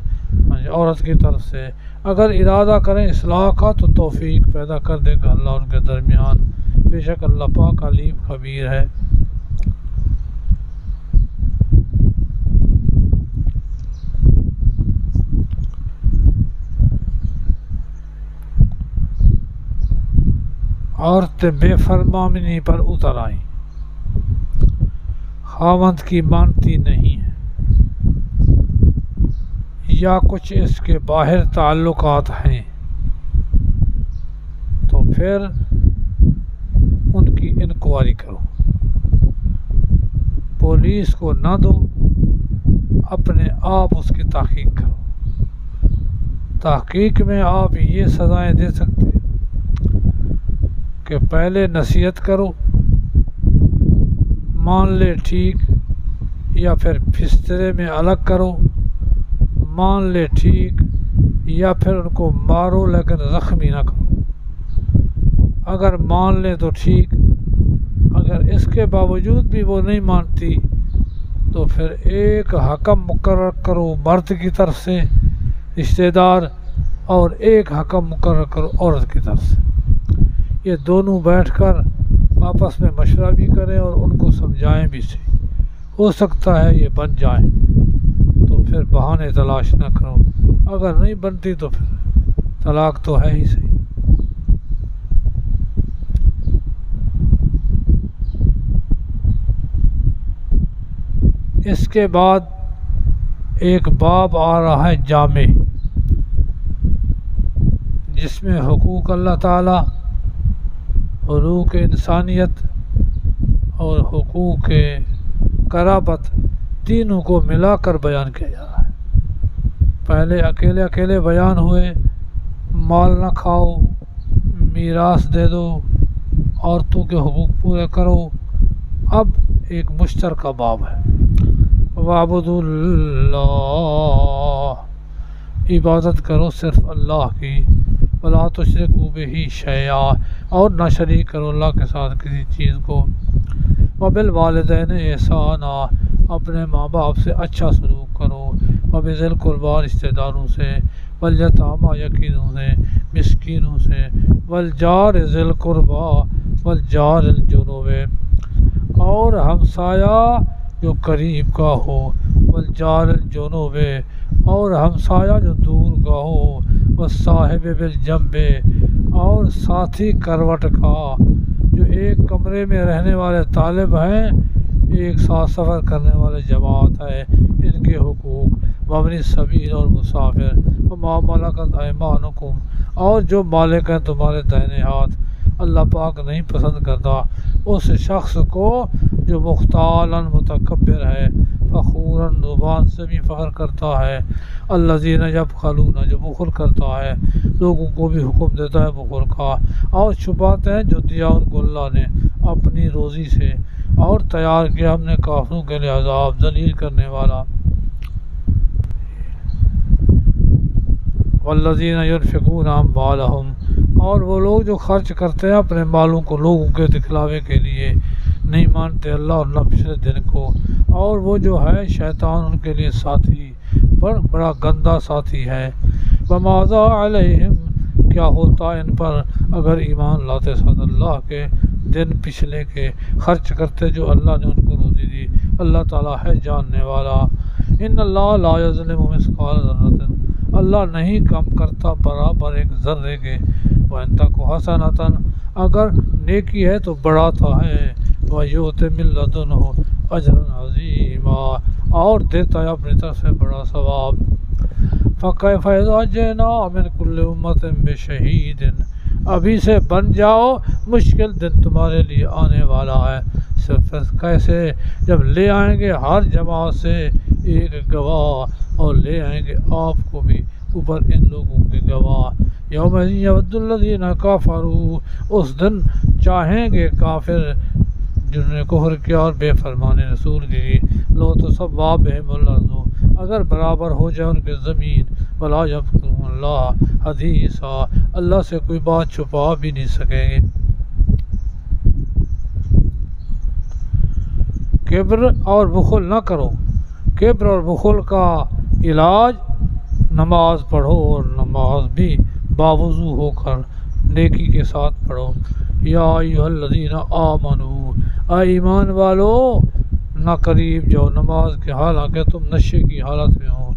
عورت کی طرف سے، اگر ارادہ کریں اصلاح کا تو توفیق پیدا کر دے گا اللہ ان کے درمیان، بے شک اللہ پاک علیم خبیر ہے۔ عورتیں بے فرمانی پر اتر آئیں، خاوند کی مانتی نہیں ہے، یا کچھ اس کے باہر تعلقات ہیں، تو پھر ان کی انکوائری کرو، پولیس کو نہ دو، اپنے آپ اس کی تحقیق کرو، تحقیق میں آپ یہ سزائیں دے سکتے کہ پہلے نصیحت کرو، مان لے ٹھیک، یا پھر بسترے میں الگ کرو، مان لے ٹھیک، یا پھر ان کو مارو لیکن زخمی نہ کرو، اگر مان لیں تو ٹھیک، اگر اس کے باوجود بھی وہ نہیں مانتی تو پھر ایک حکم مقرر کرو مرد کی طرف سے رشتہ دار، اور ایک حکم مقرر کرو عورت کی طرف سے، یہ دونوں بیٹھ کر آپس میں مشورہ بھی کریں اور ان کو سمجھائیں بھی صحیح، ہو سکتا ہے یہ بن جائیں، تو پھر بہانے تلاش نہ کرو، اگر نہیں بنتی تو پھر طلاق تو ہے ہی صحیح۔ اس کے بعد ایک باب آ رہا ہے جامع، جس میں حقوق اللہ تعالی، حقوق انسانیت اور حقوق قرابت تینوں کو ملا کر بیان کیا جا رہا ہے۔ پہلے اکیلے اکیلے بیان ہوئے، مال نہ کھاؤ، میراث دے دو، عورتوں کے حقوق پورے کرو۔ اب ایک مشترکہ باب ہے، وَاعْبُدُوا اللَّهَ، عبادت کرو صرف اللہ کی، وَلَا تُشْرِكُوا بِهِ شَيْئًا، اور نہ شریک کرو اللہ کے ساتھ کسی چیز کو، وَبِالْوَالِدَيْنِ إِحْسَانًا، اپنے ماں باپ سے اچھا سلوک کرو، وَبِذِي الْقُرْبَىٰ، رشتہ داروں سے، وَالْيَتَامَىٰ، یتیموں سے، مسکینوں سے، وَالْجَارِ ذِي الْقُرْبَىٰ وَالْجَارِ الْجُنُبِ، اور ہمسایہ جو قریب کا ہو، والجار الجنوب، اور ہمسایہ جو دور کا ہو، والصاحب بالجنب، اور ساتھی کروٹ کا، جو ایک کمرے میں رہنے والے طالب ہیں، ایک ساتھ سفر کرنے والے جماعت ہے، ان کے حقوق، وابن السبیل، اور مسافر، وما ملکت ایمانکم، اور جو مالک ہیں تمہارے دائیں ہاتھ۔ اللہ پاک نہیں پسند کرتا اس شخص کو جو مختالاً متکبر ہے، فخوراً، زبان سے بھی فخر کرتا ہے، الذین یبخلون، جو بخل کرتا ہے، لوگوں کو بھی حکم دیتا ہے بخل کا، اور چھپاتے ہیں جو دیا ان کو اللہ نے اپنی روزی سے، اور تیار کیا ہم نے کافروں کے لیے عذاب ذلیل کرنے والا۔ والذین ینفقون اموالہم، اور وہ لوگ جو خرچ کرتے ہیں اپنے مالوں کو لوگوں کے دکھلاوے کے لیے، نہیں مانتے اللہ اور نہ پچھلے دن کو، اور وہ جو ہے شیطان ان کے لیے ساتھی، پر بڑا گندا ساتھی ہے۔ وماذا علیہم، کیا ہوتا ان پر اگر ایمان لاتے ساتھ اللہ کے دن پچھلے کے، خرچ کرتے جو اللہ نے ان کو روزی دی۔ اللہ تعالیٰ ہے جاننے والا۔ ان اللہ لا یظلم مثقال ذرۃ، اللہ نہیں کم کرتا برابر ایک ذرے کے، وَإِن تَكُ حَسَنَةً، اگر نیکی ہے تو بڑھاتا ہے، وَيُؤْتِ مِن لَّدُنْهُ أَجْرًا عَظِيمًا، اور دیتا ہے اپنی طرف سے بڑا ثواب۔ فَكَيْفَ إِذَا جِئْنَا مِن كُلِّ أُمَّةٍ بِشَهِيدٍ، ابھی سے بن جاؤ، مشکل دن تمہارے لیے آنے والا ہے۔ صرف کیسے، جب لے آئیں گے ہر جماعت سے ایک گواہ، اور لے آئیں گے آپ کو بھی اوپر ان لوگوں کے گواہ۔ یوم یود الذین کفروا، اس دن چاہیں گے کافر جنہوں نے کفر کیا اور بے فرمانی رسول کی، لو تسویٰ بہم الارض، اگر برابر ہو جائے ان کے زمین، ولا یکتمون اللہ حدیثا، اللہ سے کوئی بات چھپا بھی نہیں سکیں گے۔ کبر اور بخل نہ کرو، کبر اور بخل کا علاج نماز پڑھو، اور نماز بھی باوضو ہو کر نیکی کے ساتھ پڑھو۔ یا ایھا الذین آمنوا، اے ایمان والو، نہ قریب جاؤ نماز کے حالانکہ تم نشے کی حالت میں ہو،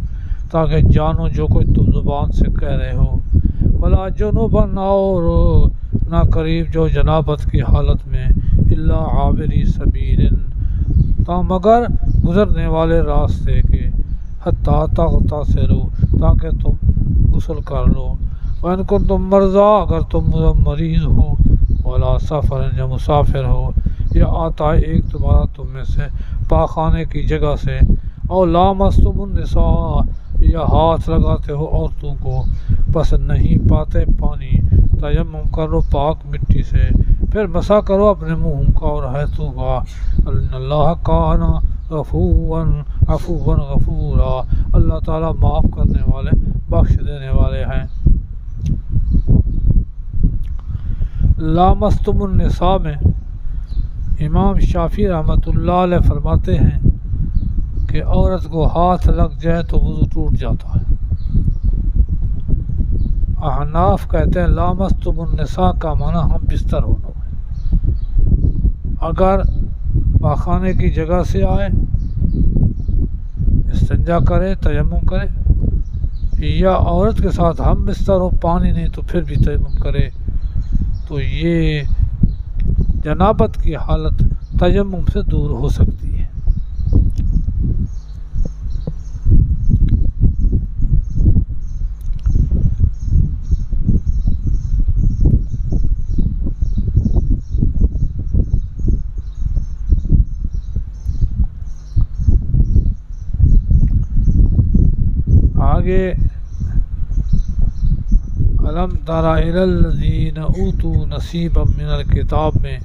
تاکہ جانو جو کچھ تم زبان سے کہہ رہے ہو، ولا جنباً، اور نہ قریب جاؤ جنابت کی حالت میں، الا عابری سبیل، مگر گزرنے والے راستے کے، حتی تغتسلوا، تاکہ تم غسل کر لو، وَإِن كُنتُم مَرْضَىٰ، اگر تم مریض ہو، وَلَا سَفَرٍ، یا مسافر ہو، یا آتا ہے ایک تمہارا تم میں سے پاخانے کی جگہ سے، اور لامستم النساء، یا ہاتھ لگاتے ہو عورتوں کو، پس نہیں پاتے پانی، تیمم کرو پاک مٹی سے، پھر مسح کرو اپنے منہ کا اور ہاتھوں کا، ان اللہ کان عفواً غفورا، اللہ تعالیٰ معاف کرنے والے بخش دینے والے ہیں۔ لامستم النساء میں امام شافعی رحمۃ اللہ علیہ فرماتے ہیں کہ عورت کو ہاتھ لگ جائے تو وضو ٹوٹ جاتا ہے۔ احناف کہتے ہیں لامستم النساء کا معنی ہم بستر ہونا ہے، اگر پاخانے کی جگہ سے آئے استنجا کرے، تیمم کرے، یا عورت کے ساتھ ہم بستر ہو، پانی نہیں تو پھر بھی تیمم کرے، تو یہ جنابت کی حالت تیمم سے دور ہو سکتی ہے۔ آگے الم تر الی الذین اوتوا نصیبا من الکتاب میں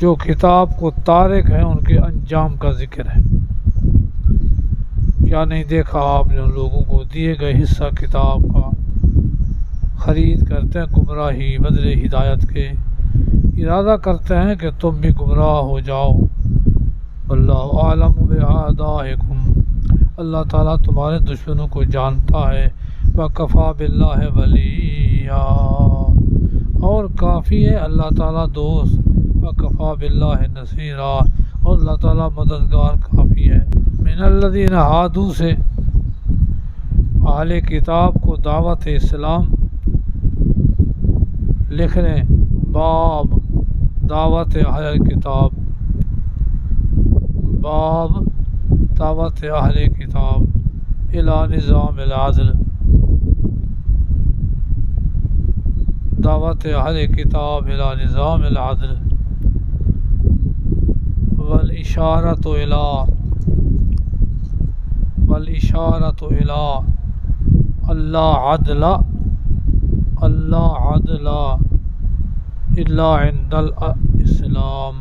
جو کتاب کو تارک ہیں ان کے انجام کا ذکر ہے۔ کیا نہیں دیکھا آپ نے ان لوگوں کو دیے گئے حصہ کتاب کا خرید کرتے ہیں گمراہی بدلے ہدایت کے، ارادہ کرتے ہیں کہ تم بھی گمراہ ہو جاؤ۔ واللہ اعلم باعدائکم، اللہ تعالیٰ تمہارے دشمنوں کو جانتا ہے۔ وکفیٰ باللہ ولیٰ، اور کافی ہے اللہ تعالیٰ دوست۔ وکفیٰ باللہ نصیرا، اور اللہ تعالیٰ مددگار کافی ہے۔ من الذین ہادوا سے اہل کتاب کو دعوت اسلام لکھ لیں، باب دعوت اہل کتاب، باب دعوت اہل کتاب الی نظام العدل، دعوت اہل کتاب الی نظام العدل والاشارۃ الی اللہ عدل الا عند الاسلام،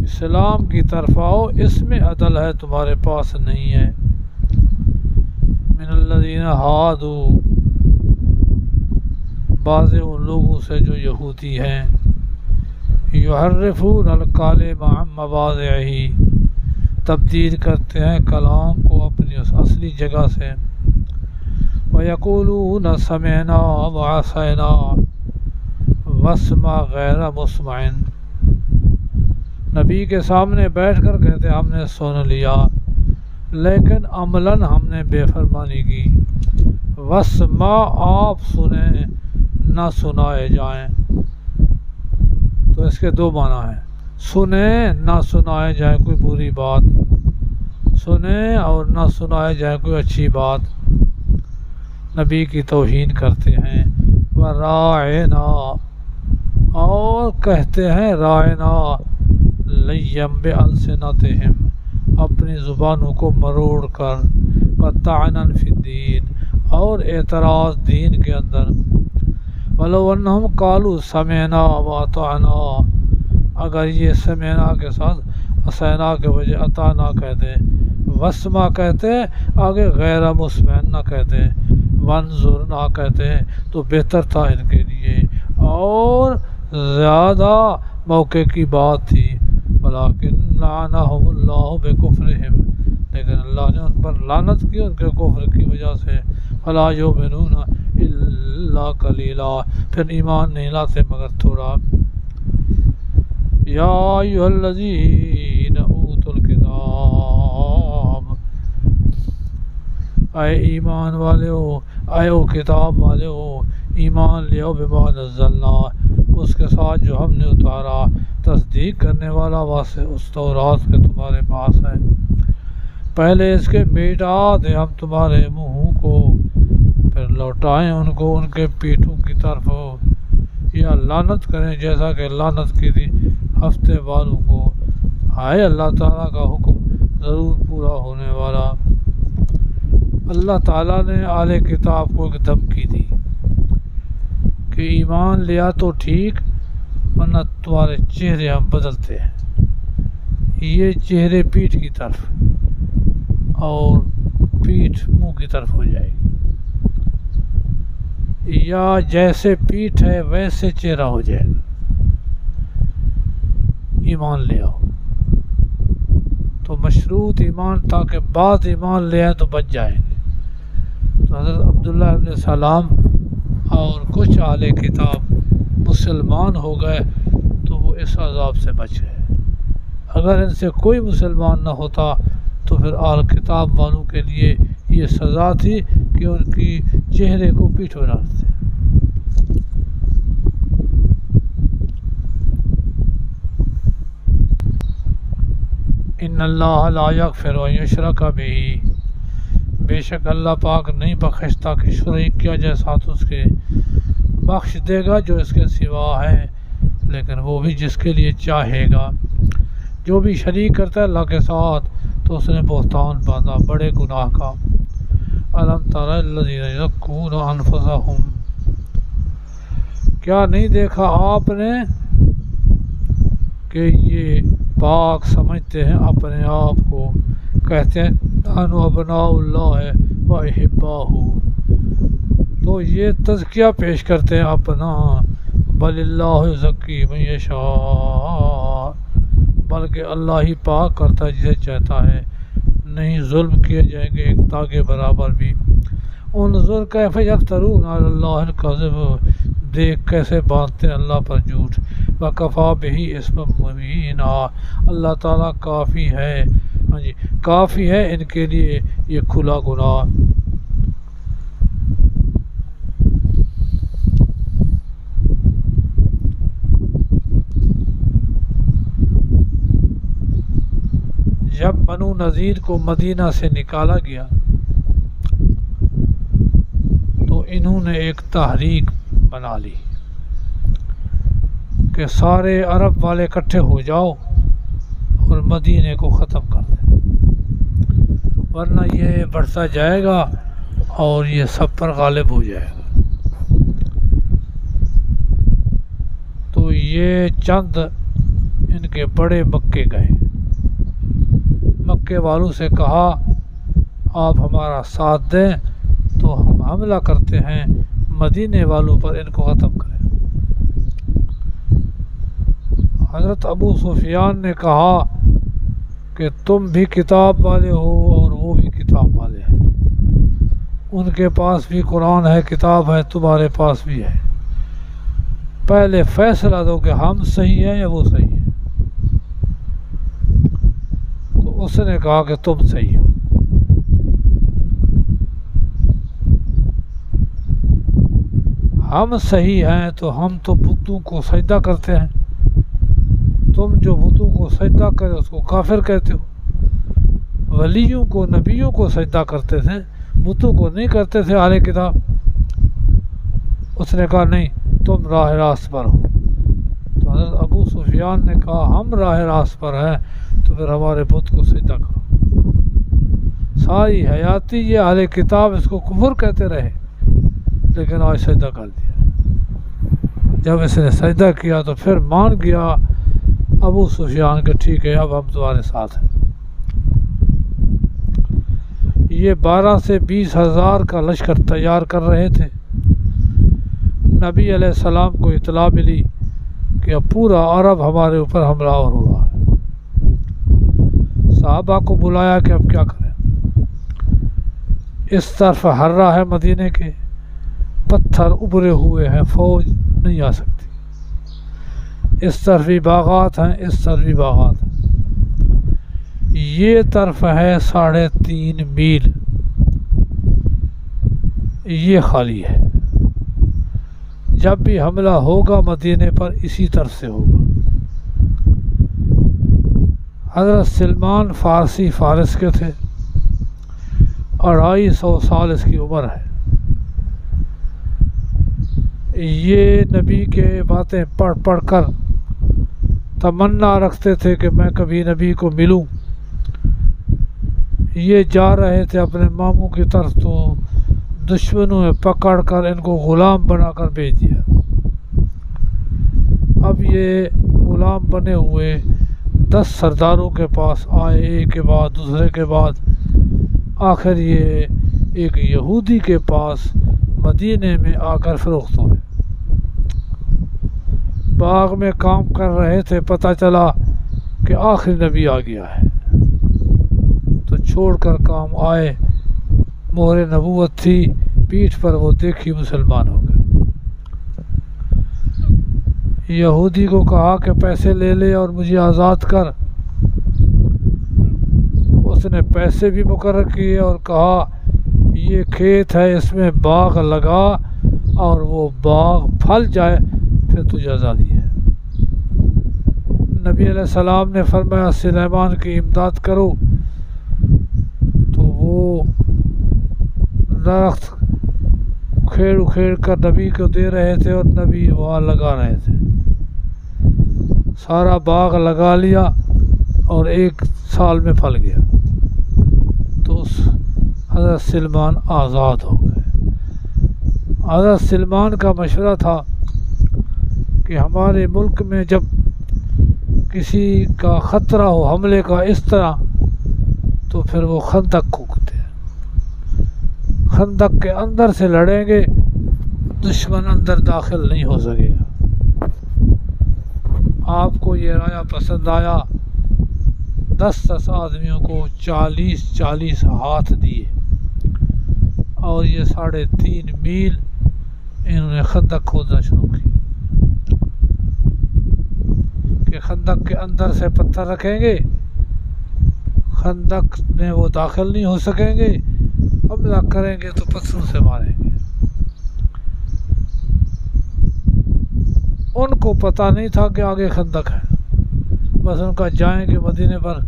اسلام کی طرف آؤ، اس میں عدل ہے تمہارے پاس نہیں ہے۔ من الذین ہادوا، بعض ان لوگوں سے جو یہودی ہیں، یحرفون الکلم عن مواضعہ، تبدیل کرتے ہیں کلام کو اپنی اس اصلی جگہ سے، ویقولون سمعنا وعصینا واسمع غیر مسمع، نبی کے سامنے بیٹھ کر کہتے ہم نے سن لیا لیکن عملاً ہم نے بے فرمانی کی۔ واسمع، آپ سنیں نہ سنائے جائیں، تو اس کے دو معنی ہیں، سنیں نہ سنائے جائے کوئی بری بات، سنیں اور نہ سنائے جائے کوئی اچھی بات، نبی کی توہین کرتے ہیں۔ وراعنا، اور کہتے ہیں راعنا لیم بألسنتہم، اپنی زبانوں کو مروڑ کر، وطعنا فی الدین، اور اعتراض دین کے اندر، ولو انہم قالوا سمعنا واطعنا، اگر یہ سمعنا کے ساتھ اسینا کے وجہ اطعنا کہتے، واسمع کہتے آگے غیر مسمع نہ کہتے، وانظر نہ کہتے تو بہتر تھا ان کے لیے اور زیادہ موقع کی بات تھی۔ ولیکن لعنہم اللہ بکفرہم، لیکن اللہ نے ان پر لعنت کی ان کے کفر کی وجہ سے۔ فلا یؤمنون الا قلیلا، پھر ایمان نہیں لاتے مگر تھوڑا۔ یا ایھا الذین اوتوا الکتاب، اے ایمان والے ہو، اے او کتاب والے ہو، ایمان لیو بما نزلنا، اس کے ساتھ جو ہم نے اتارا، تصدیق کرنے والا واسطے اس تورات کے تمہارے پاس ہے، پہلے اس کے مٹا دیں ہم تمہارے منہوں کو، پھر لوٹائیں ان کو ان کے پیٹھوں کی طرف، یا لعنت کریں جیسا کہ لعنت کی تھی ہفتے والوں کو، آئے اللہ تعالیٰ کا حکم ضرور پورا ہونے والا۔ اللہ تعالیٰ نے اہل کتاب کو ایک دھمکی دی کہ ایمان لیا تو ٹھیک، ورنہ تمہارے چہرے ہم بدلتے ہیں، یہ چہرے پیٹھ کی طرف اور پیٹھ منہ کی طرف ہو جائے گی، یا جیسے پیٹھ ہے ویسے چہرہ ہو جائے گا۔ ایمان لے آؤ تو مشروط ایمان، تاکہ بعد ایمان لے آئے تو بچ جائیں گے۔ تو حضرت عبداللہ ابن سلام اور کچھ اہل کتاب مسلمان ہو گئے تو وہ اس عذاب سے بچ گئے۔ اگر ان سے کوئی مسلمان نہ ہوتا تو پھر اہل کتاب والوں کے لیے یہ سزا تھی کہ ان کی چہرے کو پیٹ میں ڈالتے۔ ان اللہ لا یغفر ان یشرک بہ، بے شک اللہ پاک نہیں بخشتا کہ شریک کیا جائے ساتھ اس کے، بخش دے گا جو اس کے سوا ہے، لیکن وہ بھی جس کے لیے چاہے گا۔ جو بھی شریک کرتا ہے اللہ کے ساتھ تو اس نے بہتان باندھا بڑے گناہ کا۔ الم تر الذین یزکون انفسہم، کیا نہیں دیکھا آپ نے کہ یہ پاک سمجھتے ہیں اپنے آپ کو، کہتے ہیں نحن ابناء اللہ و احباہ، تو یہ تزکیہ پیش کرتے ہیں اپنا، بل اللہ یزکی من یشاء، بلکہ اللہ ہی پاک کرتا ہے جسے چاہتا ہے، نہیں ظلم کیے جائیں گے ایک تاغے برابر بھی۔ انظر کیف یفترون علی اللہ الکذب، دیکھ کیسے باندھتے ہیں اللہ پر جھوٹ، وکفیٰ بہ اسما مبینا، اللہ تعالیٰ کافی ہے، ہاں جی کافی ہے ان کے لیے یہ کھلا گناہ۔ جب بنو نذیر کو مدینہ سے نکالا گیا تو انہوں نے ایک تحریک بنا لی کہ سارے عرب والے اکٹھے ہو جاؤ اور مدینے کو ختم کر دیں، ورنہ یہ بڑھتا جائے گا اور یہ سب پر غالب ہو جائے گا۔ تو یہ چند ان کے بڑے مکے گئے، مکے والوں سے کہا آپ ہمارا ساتھ دیں تو ہم حملہ کرتے ہیں مدینے والوں پر، ان کو ختم کریں۔ حضرت ابو سفیان نے کہا کہ تم بھی کتاب والے ہو اور وہ بھی کتاب والے ہیں، ان کے پاس بھی قرآن ہے، کتاب ہے، تمہارے پاس بھی ہے، پہلے فیصلہ دو کہ ہم صحیح ہیں یا وہ صحیح ہیں۔ تو اس نے کہا کہ تم صحیح ہو۔ ہم صحیح ہیں تو ہم تو بتوں کو سجدہ کرتے ہیں، تم جو بتوں کو سجدہ کرے اس کو کافر کہتے ہو۔ ولیوں کو نبیوں کو سجدہ کرتے تھے، بتوں کو نہیں کرتے تھے اہل کتاب۔ اس نے کہا نہیں تم راہ راست پر ہو۔ تو حضرت ابو سفیان نے کہا ہم راہ راست پر ہیں تو پھر ہمارے بت کو سجدہ کرو۔ ساری حیاتی یہ اہل کتاب اس کو کفر کہتے رہے، لیکن آج سجدہ کر دیا۔ جب اس نے سجدہ کیا تو پھر مان گیا ابو سفیان کہ ٹھیک ہے اب ہم تمہارے ساتھ ہیں۔ یہ 12 سے 20 ہزار کا لشکر تیار کر رہے تھے۔ نبی علیہ السلام کو اطلاع ملی کہ اب پورا عرب ہمارے اوپر حملہ آور ہو رہا ہے۔ صحابہ کو بلایا کہ اب کیا کریں، اس طرف ہررہ ہے مدینے کے، پتھر ابھرے ہوئے ہیں، فوج نہیں آ سکتی، اس طرف بھی باغات ہیں، اس طرف بھی باغات ہیں، یہ طرف ہے 3.5 میل یہ خالی ہے، جب بھی حملہ ہوگا مدینے پر اسی طرف سے ہوگا۔ حضرت سلمان فارسی فارس کے تھے، 250 سال اس کی عمر ہے۔ یہ نبی کے باتیں پڑھ پڑھ کر تمنا رکھتے تھے کہ میں کبھی نبی کو ملوں۔ یہ جا رہے تھے اپنے ماموں کی طرف تو دشمنوں نے پکڑ کر ان کو غلام بنا کر بھیج دیا۔ اب یہ غلام بنے ہوئے 10 سرداروں کے پاس آئے، ایک کے بعد دوسرے کے بعد، آخر یہ ایک یہودی کے پاس مدینے میں آ کر فروخت ہوئے۔ باغ میں کام کر رہے تھے، پتہ چلا کہ آخری نبی آ گیا ہے تو چھوڑ کر کام آئے، مہر نبوت تھی پیٹھ پر، وہ دیکھی مسلمان ہو گئے۔ یہودی کو کہا کہ پیسے لے لے اور مجھے آزاد کر۔ اس نے پیسے بھی مقرر کیے اور کہا یہ کھیت ہے، اس میں باغ لگا اور وہ باغ پھل جائے پھر تجھے آزادی ہے۔ نبی علیہ السلام نے فرمایا سلیمان کی امداد کرو، تو وہ درخت اکھیڑ اکھیڑ کر نبی کو دے رہے تھے اور نبی وہاں لگا رہے تھے۔ سارا باغ لگا لیا اور 1 سال میں پھل گیا، تو حضرت سلمان آزاد ہو گئے۔ حضرت سلمان کا مشورہ تھا کہ ہمارے ملک میں جب کسی کا خطرہ ہو حملے کا اس طرح، تو پھر وہ خندق کھودتے ہیں، خندق کے اندر سے لڑیں گے، دشمن اندر داخل نہیں ہو سکے گا۔ آپ کو یہ رائے پسند آیا، 10 آدمیوں کو 40 ہاتھ دیے اور یہ 3.5 میل انہوں نے خندق کھودنا شروع کی کہ خندق کے اندر سے پتھر رکھیں گے، خندق میں وہ داخل نہیں ہو سکیں گے، حملہ کریں گے تو پتھروں سے ماریں گے۔ ان کو پتہ نہیں تھا کہ آگے خندق ہے، بس ان کا جائیں گے مدینے پر۔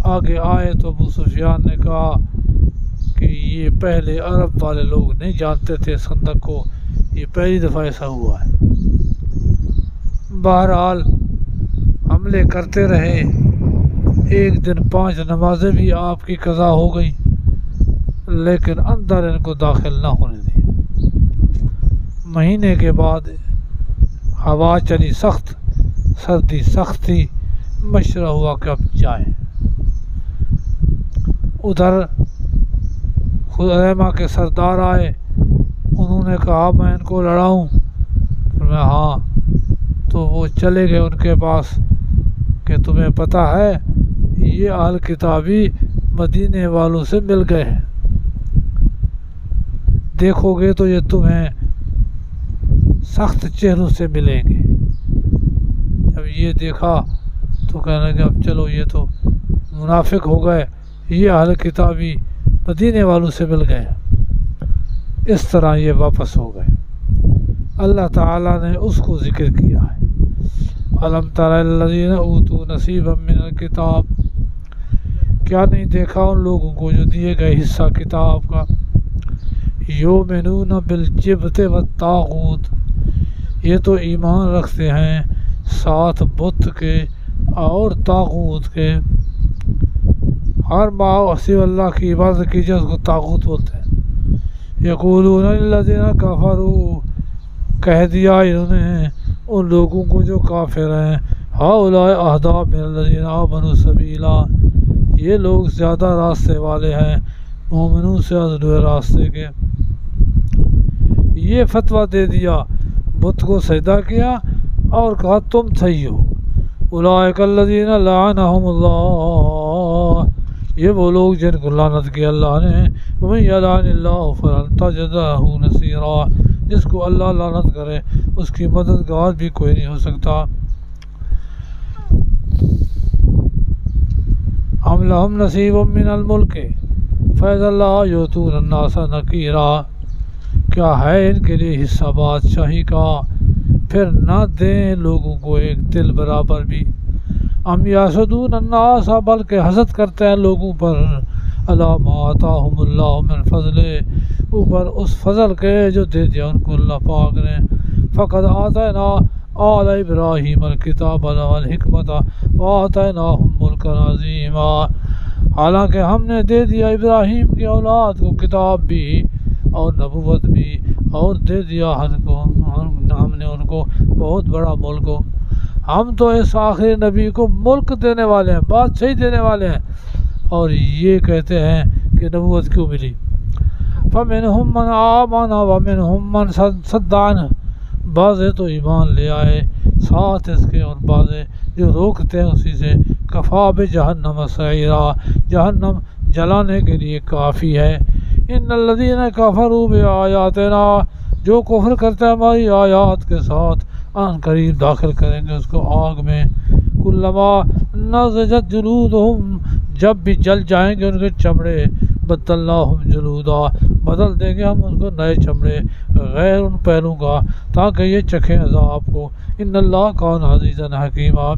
آگے آئے تو ابو سفیان نے کہا کہ یہ پہلے عرب والے لوگ نہیں جانتے تھے اس خندق کو، یہ پہلی دفعہ ایسا ہوا ہے۔ بہرحال حملے کرتے رہے، ایک دن 5 نمازیں بھی آپ کی قضا ہو گئی، لیکن اندر ان کو داخل نہ ہونے دیا۔ مہینے کے بعد ہوا چلی سخت، سردی سخت تھی، مشورہ ہوا کہ اب جائیں۔ ادھر خزیمہ کے سردار آئے، انہوں نے کہا میں ان کو لڑاؤں؟ میں ہاں۔ تو وہ چلے گئے ان کے پاس کہ تمہیں پتہ ہے یہ اہل کتابی مدینے والوں سے مل گئے ہیں، دیکھو گے تو یہ تمہیں سخت چہروں سے ملیں گے۔ جب یہ دیکھا تو کہنے لگے اب چلو یہ تو منافق ہو گئے، یہ اہل کتابی مدینے والوں سے مل گئے۔ اس طرح یہ واپس ہو گئے۔ اللہ تعالیٰ نے اس کو ذکر کیا ہے، أَلَمْ تَرَ الَّذِينَ أُوتُوا نَصِيبًا مِّنَ الْكِتَابِ، کیا نہیں دیکھا ان لوگوں کو جو دیے گئے حصہ کتاب کا، یؤمنون بالجبت والطاغوت، یہ تو ایمان رکھتے ہیں ساتھ بت کے اور طاغوت کے، ہر معصیت اللہ کی عبادت کی جس کو طاغوت بولتے ہیں۔ یقولون للذین کفروا، کہہ دیا انہوں نے ان لوگوں کو جو کافر ہیں، ہؤلاء اہدی من الذین آمنوا سبیلا، یہ لوگ زیادہ راستے والے ہیں مومنوں سے ازدو راستے کے۔ یہ فتویٰ دے دیا، بت کو سجدہ کیا اور کہا تم صحیح ہو۔ اولئک الذین لعنہم اللہ، یہ وہ لوگ جن کو لعنت کی اللہ نے، ومن یلعن اللہ فلن تجد لہ نصیرا، جس کو اللہ لعنت کرے اس کی مددگار بھی کوئی نہیں ہو سکتا۔ ام لہم نصیب من الملک فاذا لا یؤتون الناس نقیرا، کیا ہے ان کے لیے حصہ بادشاہی کا، پھر نہ دیں لوگوں کو ایک دل برابر بھی۔ ام یحسدون الناس، بلکہ حسد کرتے ہیں لوگوں پر، علی ما آتاہم اللہ من فضل، اوپر اس فضل کے جو دے دیا ان کو اللہ پاک نے۔ فقد آتینا آل ابراہیم الکتاب والحکمت وآتیناہم ملکا عظیما، حالانکہ ہم نے دے دیا ابراہیم کی اولاد کو کتاب بھی اور نبوت بھی، اور دے دیا ہم نے ان کو بہت بڑا ملک ہو۔ ہم تو اس آخری نبی کو ملک دینے والے ہیں، بادشاہی دینے والے ہیں، اور یہ کہتے ہیں کہ نبوت کیوں ملی۔ فَمِنْهُمْ مَنْ آمَنَ وَمِنْهُمْ مَنْ صَدَّ عَنْهُ، بعضے تو ایمان لے آئے ساتھ اس کے، اور بعضے جو روکتے ہیں اسی سے۔ کفا بجہنم سعیرا، جہنم جلانے کے لیے کافی ہے۔ ان الذین کفروا بآیاتنا، جو کفر کرتے ہیں ہماری آیات کے ساتھ، آن قریب داخل کریں گے اس کو آگ میں. کلما نضجت جلودہم جب بھی جل جائیں گے ان کے چمڑے بدلناہم جلودا بدل دیں گے ہم ان کو نئے چمڑے غیر ان پہلوں کا تاکہ یہ چکھیں عذاب کو. ان اللہ کان عزیزا حکیما.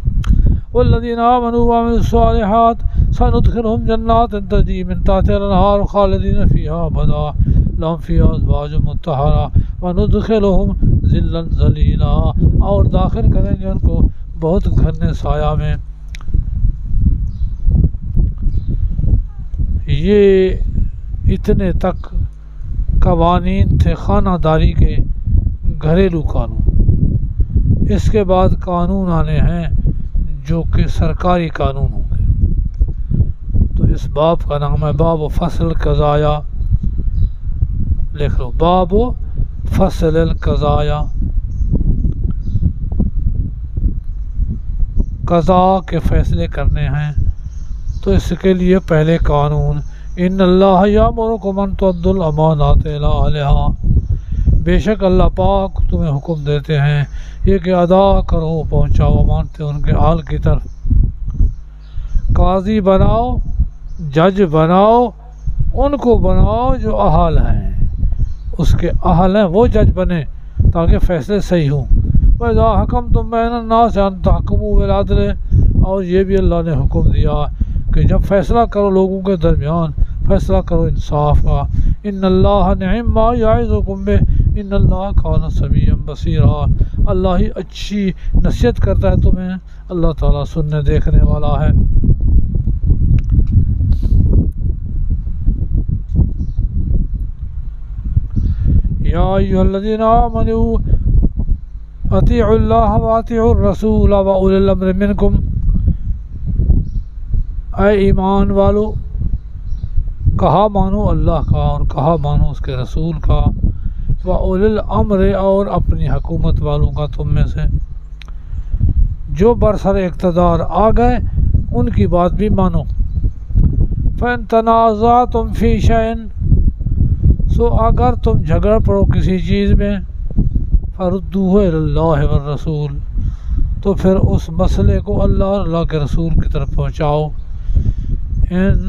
والذین آمنوا وعملوا الصالحات سندخلهم جنات تجری من تحتها الانہار خالدین فیہا ابدا لهم فیہا ازواج مطہرہ وندخلهم ظلا ظلیلا اور داخل کریں گے ان کو بہت گھنے سایہ میں. یہ اتنے تک قوانین تھے خانہ داری کے گھریلو قانون. اس کے بعد قانون آنے ہیں جو کہ سرکاری قانون ہوں گے. تو اس باب کا نام ہے باب فصل القضایا. لکھ لو باب فصل القضایا. قضاء کے فیصلے کرنے ہیں تو اس کے لیے پہلے قانون. ان اللہ یامرکم ان تؤدوا الامانات الی اہلہا بے شک اللہ پاک تمہیں حکم دیتے ہیں یہ کہ ادا کرو پہنچاؤ امانتیں ان کے اہل کی طرف. قاضی بناؤ جج بناؤ ان کو بناؤ جو اہل ہیں اس کے اہل ہیں وہ جج بنے تاکہ فیصلے صحیح ہوں. وَإِذَا حَكَمْتُم بَيْنَ النَّاسِ أَن تَحْكُمُوا بِالْعَدْلِ اور یہ بھی اللہ نے حکم دیا کہ جب فیصلہ کرو لوگوں کے درمیان فیصلہ کرو انصاف کا. ان اللہ نعم ما یعظکم بہ ان اللہ کان سمیعا بصیرا. اللہ ہی اچھی نصیحت کرتا ہے تمہیں اللہ تعالیٰ سننے دیکھنے والا ہے. یا ایھا الذین آمنوا اطیعوا اللہ واطیعوا الرسول واولی الامر منکم. اے ایمان والو کہا مانو اللہ کا اور کہا مانو اس کے رسول کا. واولی الامر اور اپنی حکومت والوں کا تم میں سے جو برسر اقتدار آ گئے ان کی بات بھی مانو. فَإِن تَنَازَعْتُمْ فِي شَيْءٍ سو اگر تم جھگڑ پڑو کسی چیز میں فَرُدُّوهُ إِلَى اللَّهِ وَالرَّسُولِ تو پھر اس مسئلے کو اللہ اور اللہ کے رسول کی طرف پہنچاؤ. ان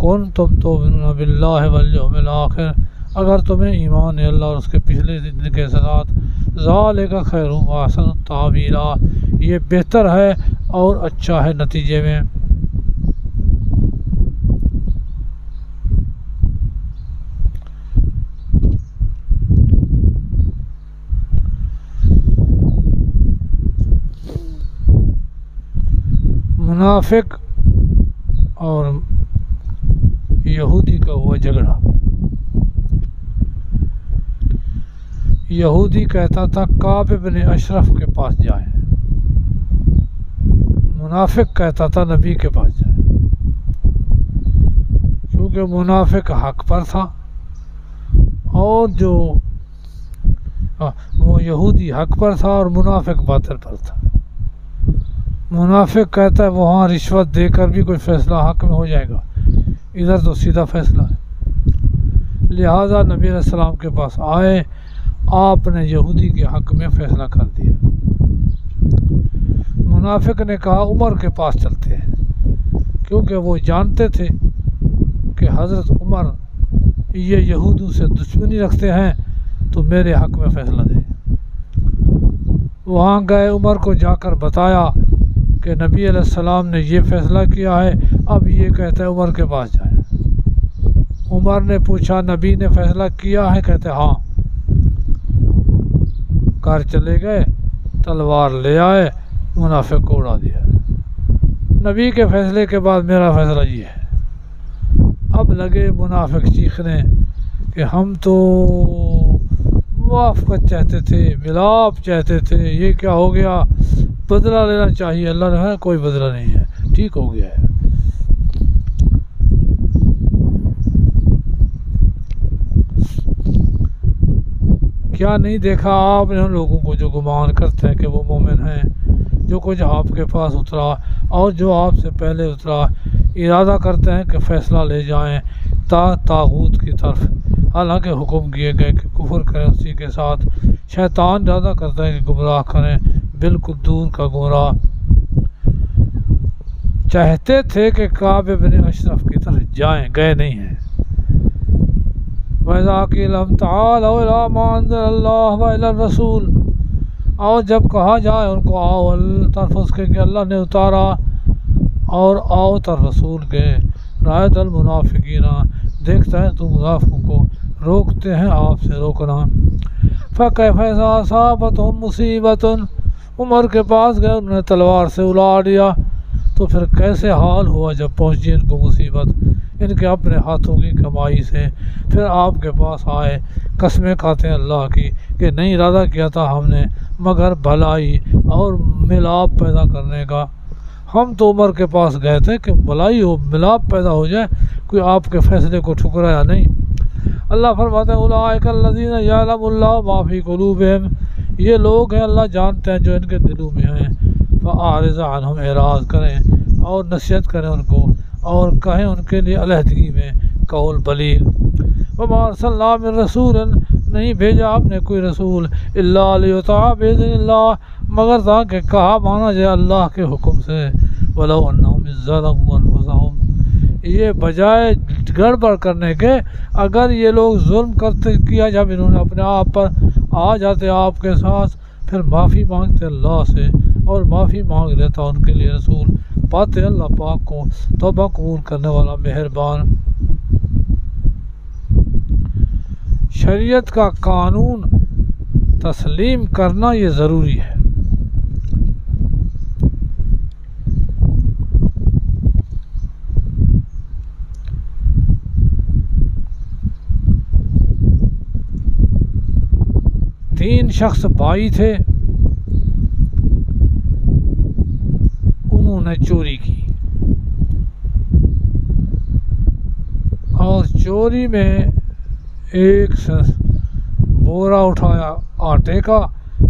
کنتم تؤمنون باللہ والیوم الآخر اگر تمہیں ایمان ہے اللہ اور اس کے پچھلے دن کے ساتھ. ذالک خیر واحسن تاویلا یہ بہتر ہے اور اچھا ہے نتیجے میں. منافق اور یہودی کا ہوا جھگڑا. یہودی کہتا تھا کعب بن اشرف کے پاس جائیں. منافق کہتا تھا نبی کے پاس جائیں. کیونکہ منافق حق پر تھا اور جو وہ یہودی حق پر تھا اور منافق باطل پر تھا. منافق کہتا ہے وہاں رشوت دے کر بھی کوئی فیصلہ حق میں ہو جائے گا ادھر تو سیدھا فیصلہ ہے. لہٰذا نبی علیہ السلام کے پاس آئے آپ نے یہودی کے حق میں فیصلہ کر دیا. منافق نے کہا عمر کے پاس چلتے ہیں کیونکہ وہ جانتے تھے کہ حضرت عمر یہ یہودوں سے دشمنی رکھتے ہیں تو میرے حق میں فیصلہ دیں. وہاں گئے عمر کو جا کر بتایا کہ نبی علیہ السلام نے یہ فیصلہ کیا ہے اب یہ کہتا ہے عمر کے پاس جائیں. عمر نے پوچھا نبی نے فیصلہ کیا ہے کہتے ہاں. گھر چلے گئے تلوار لے آئے منافق کو اڑا دیا. نبی کے فیصلے کے بعد میرا فیصلہ یہ ہے. اب لگے منافق چیخنے کہ ہم تو موافقت چاہتے تھے ملاپ چاہتے تھے یہ کیا ہو گیا بدلہ لینا چاہیے. اللہ نے کہا کوئی بدلہ نہیں ہے ٹھیک ہو گیا ہے. کیا نہیں دیکھا آپ نے ان لوگوں کو جو گمان کرتے ہیں کہ وہ مومن ہیں جو کچھ آپ کے پاس اترا اور جو آپ سے پہلے اترا ارادہ کرتے ہیں کہ فیصلہ لے جائیں طاغوت کی طرف حالانکہ حکم کیے گئے کہ کفر کریں اسی کے ساتھ۔ شیطان زیادہ کرتا ہے کہ گمراہ کریں، بالکل دور کا گمراہ۔ چاہتے تھے کہ کعب بن اشرف کی طرف جائیں، گئے نہیں ہیں۔ وَإِذَا قِيلَ لَهُمْ تَعَالَوْا إِلَىٰ مَا أَنزَلَ اللَّهُ وَإِلَى الرَّسُولِ، اور جب کہا جائے ان کو آؤ طرف اس کے کہ اللہ نے اتارا، اور آؤ طرف رسول کے، رأیت المنافقین، دیکھتا ہے تو منافقوں کو، روکتے ہیں آپ سے روکنا۔ فَكَيْفَ إِذَا أَصَابَتْهُم مُّصِيبَةٌ، عمر کے پاس گئے، انہوں نے تلوار سے اڑا دیا، تو پھر کیسے حال ہوا جب پہنچی ان کو مصیبت ان کے اپنے ہاتھوں کی کمائی سے، پھر آپ کے پاس آئے، قسمیں کھاتے ہیں اللہ کی کہ نہیں ارادہ کیا تھا ہم نے مگر بھلائی اور ملاپ پیدا کرنے کا۔ ہم تو عمر کے پاس گئے تھے کہ بھلائی ہو، ملاپ پیدا ہو جائے، کوئی آپ کے فیصلے کو ٹھکرایا نہیں۔ اللہ فرماتے ہیں اولئک الذین یعلم اللہ ما فی قلوبہم، یہ لوگ ہیں اللہ جانتے ہیں جو ان کے دلوں میں ہیں۔ فاعرض عنہم، اعراض کریں اور نصیحت کریں ان کو، اور کہیں ان کے لیے علیحدگی میں قول بلیغ۔ وما ارسلنا من رسول، نہیں بھیجا ہم نے کوئی رسول، الا لیطاع باذن اللہ، مگر تاکہ کہا مانا جائے اللہ کے حکم سے۔ ولو انہم اذ ظلموا انفسہم، یہ بجائے گڑبڑ کرنے کے اگر یہ لوگ ظلم کیا جب انہوں نے اپنے آپ پر آ جاتے آپ کے ساتھ، پھر معافی مانگتے اللہ سے اور معافی مانگ لیتا ان کے لیے رسول، پاتے اللہ پاک کو توبہ قبول کرنے والا مہربان۔ شریعت کا قانون تسلیم کرنا یہ ضروری ہے۔ تین شخص بھائی تھے، انہوں نے چوری کی، اور چوری میں ایک بورا اٹھایا آٹے کا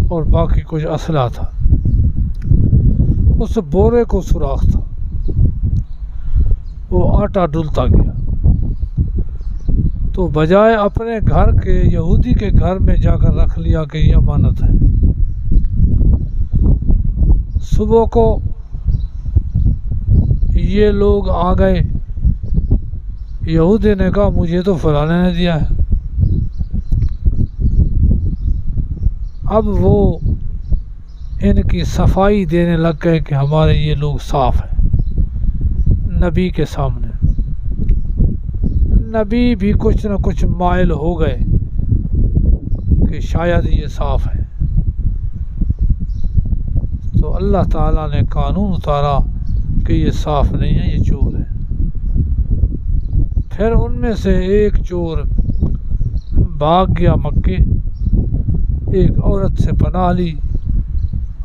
اور باقی کچھ اسلحہ تھا۔ اس بورے کو سوراخ تھا، وہ آٹا ڈلتا گیا، تو بجائے اپنے گھر کے یہودی کے گھر میں جا کر رکھ لیا کہ یہ امانت ہے۔ صبح کو یہ لوگ آ گئے، یہودی نے کہا مجھے تو فلانے نے دیا ہے۔ اب وہ ان کی صفائی دینے لگ گئے کہ ہمارے یہ لوگ صاف ہیں نبی کے سامنے۔ نبی بھی کچھ نہ کچھ مائل ہو گئے کہ شاید یہ صاف ہے، تو اللہ تعالیٰ نے قانون اتارا کہ یہ صاف نہیں ہے، یہ چور ہے۔ پھر ان میں سے ایک چور بھاگ گیا مکے، ایک عورت سے پناہ لی،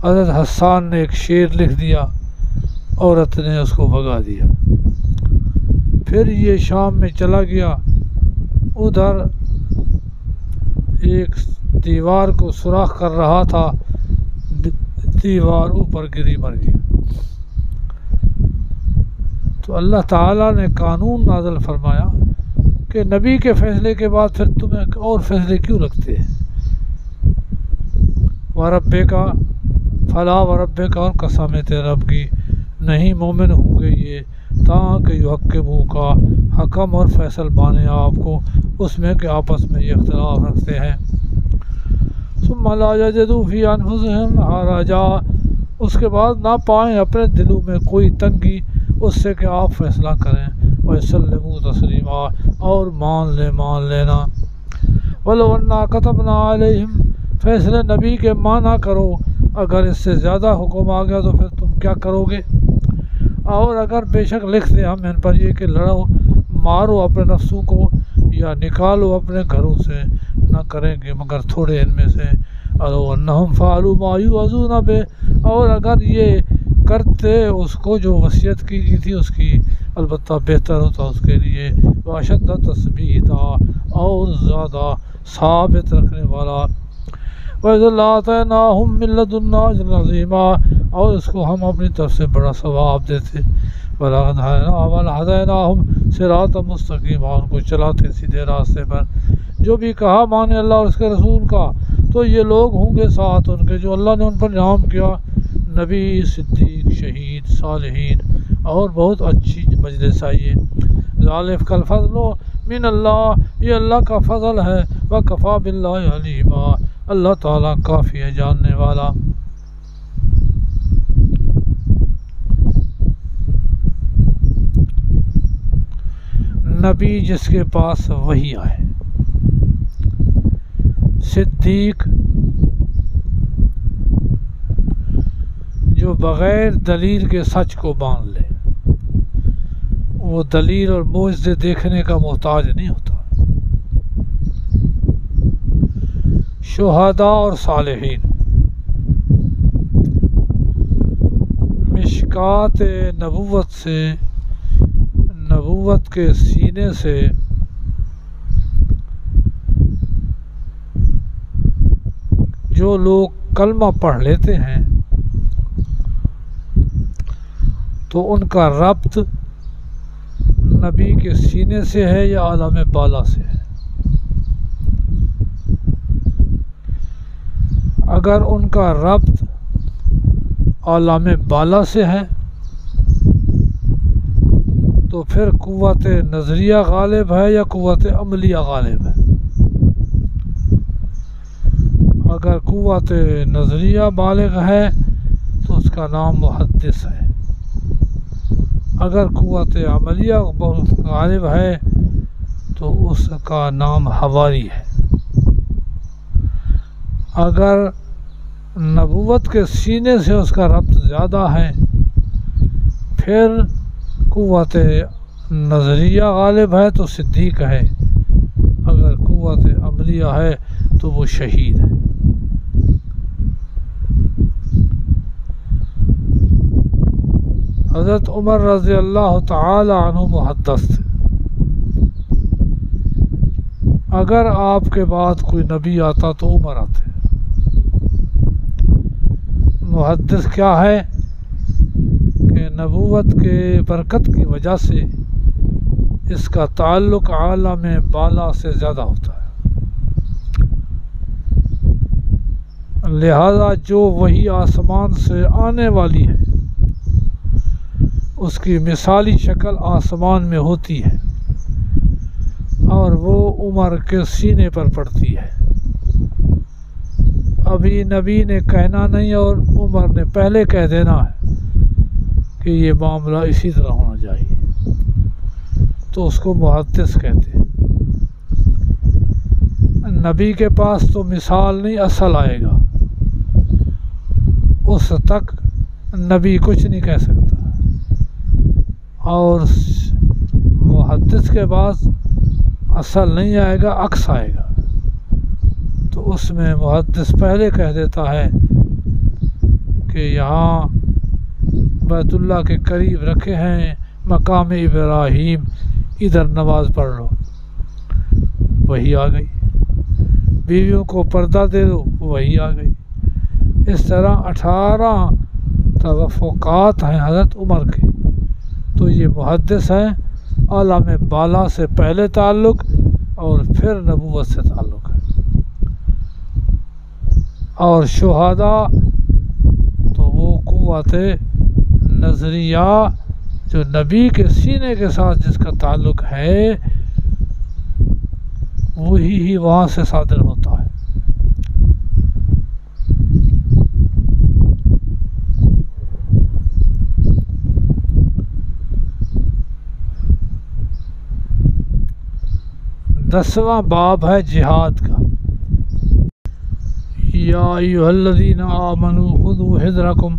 حضرت حسان نے ایک شعر لکھ دیا، عورت نے اس کو بھگا دیا۔ پھر یہ شام میں چلا گیا، ادھر ایک دیوار کو سوراخ کر رہا تھا، دیوار اوپر گری مر گیا۔ تو اللہ تعالیٰ نے قانون نازل فرمایا کہ نبی کے فیصلے کے بعد پھر تمہیں اور فیصلے کیوں لگتے ہیں؟ وَرَبِّكَ فَلَا وَرَبِّكَ، اور قسم ہے تیرے رب کی، نہیں مومن ہوں گے یہ تاکہ یحکموک، حکم اور فیصل بانے آپ کو اس میں کہ آپس میں یہ اختلاف رکھتے ہیں۔ ثم لا یجدوا فی انفسہم حرجا، اس کے بعد نہ پائیں اپنے دلوں میں کوئی تنگی اس سے کہ آپ فیصلہ کریں، وَيُسَلِّمُوا تسلیما، اور مان لینا۔ وَلَوْ أَنَّا كَتَبْنَا عَلَيْهِمْ، فیصلے نبی کے مانا کرو، اگر اس سے زیادہ حکم آ گیا تو پھر تم کیا کرو گے؟ اور اگر بے شک لکھ دیں ہم ان پر یہ کہ لڑو، مارو اپنے نفسوں کو یا نکالو اپنے گھروں سے، نہ کریں گے مگر تھوڑے ان میں سے۔ اَلَوْ أَنَّهُمْ فَعَلُوا مَا يُوعَظُونَ بِهِ، اور اگر یہ کرتے اس کو جو وصیت کی گئی تھی اس کی، البتہ بہتر ہوتا اس کے لیے۔ وَأَشَدَّ تَثْبِيتًا، اور زیادہ ثابت رکھنے والا۔ وَإِذَا لَآتَيْنَاهُم مِّن لَّدُنَّا أَجْرًا عَظِيمًا، اور اس کو ہم اپنی طرف سے بڑا ثواب دیتے. وَلَهَدَيْنَاهُمْ صِرَاطًا مُّسْتَقِيمًا، اور ان کو چلاتے سیدھے راستے پر. جو بھی کہا مانے اللہ اور اس کے رسول کا، تو یہ لوگ ہوں گے ساتھ ان کے جو اللہ نے ان پر انعام کیا، نبی، صدیق، شہید، صالحین، اور بہت اچھی مجلس ہے یہ. ذالک الفضل من اللہ، یہ اللہ کا فضل ہے. وکفیٰ باللہ علیما، اللہ تعالیٰ کافی ہے جاننے والا. نبی جس کے پاس وحی آئے، صدیق جو بغیر دلیل کے سچ کو مان لے، وہ دلیل اور معجزے دیکھنے کا محتاج نہیں ہوتا. شہداء اور صالحین، مشکات نبوت سے، نبوت کے سینے سے جو لوگ کلمہ پڑھ لیتے ہیں تو ان کا ربط نبی کے سینے سے ہے یا عالم بالا سے ہے. اگر ان کا ربط عالم بالا سے ہے تو پھر قوت نظریہ غالب ہے یا قوت عملیہ غالب ہے. اگر قوت نظریہ بالغ ہے تو اس کا نام محدث ہے. اگر قوت عملیہ غالب ہے تو اس کا نام حواری ہے. اگر نبوت کے سینے سے اس کا ربط زیادہ ہے پھر قوت نظریہ غالب ہے تو صدیق ہے. اگر قوت عملیہ ہے تو وہ شہید ہے. حضرت عمر رضی اللہ تعالی عنہ محدث تھے. اگر آپ کے بعد کوئی نبی آتا تو عمر آتے. محدث کیا ہے کہ نبوت کے برکت کی وجہ سے اس کا تعلق عالم بالا سے زیادہ ہوتا ہے. لہذا جو وحی آسمان سے آنے والی ہے اس کی مثالی شکل آسمان میں ہوتی ہے اور وہ عمر کے سینے پر پڑتی ہے. ابھی نبی نے کہنا نہیں اور عمر نے پہلے کہہ دینا ہے کہ یہ معاملہ اسی طرح ہونا چاہیے، تو اس کو محدث کہتے ہیں. نبی کے پاس تو مثال نہیں اصل آئے گا، اس تک نبی کچھ نہیں کہہ سکتا. اور محدث کے بعد اصل نہیں آئے گا، عکس آئے گا، تو اس میں محدث پہلے کہہ دیتا ہے کہ یہاں بیت اللہ کے قریب رکھے ہیں مقام ابراہیم، ادھر نماز پڑھ لو. وہی آ گئی. بیویوں کو پردہ دے دو، وہی آ گئی. اس طرح 18 توافقات ہیں حضرت عمر کے. تو یہ محدث ہیں، عالم بالا سے پہلے تعلق اور پھر نبوت سے تعلق ہے. اور شہداء تو وہ قوت نظریہ جو نبی کے سینے کے ساتھ جس کا تعلق ہے وہی ہی وہاں سے صادر ہوتا ہے. دسواں باب ہے جہاد کا. یا ایھا الذین آمنوا خذوا حذرکم.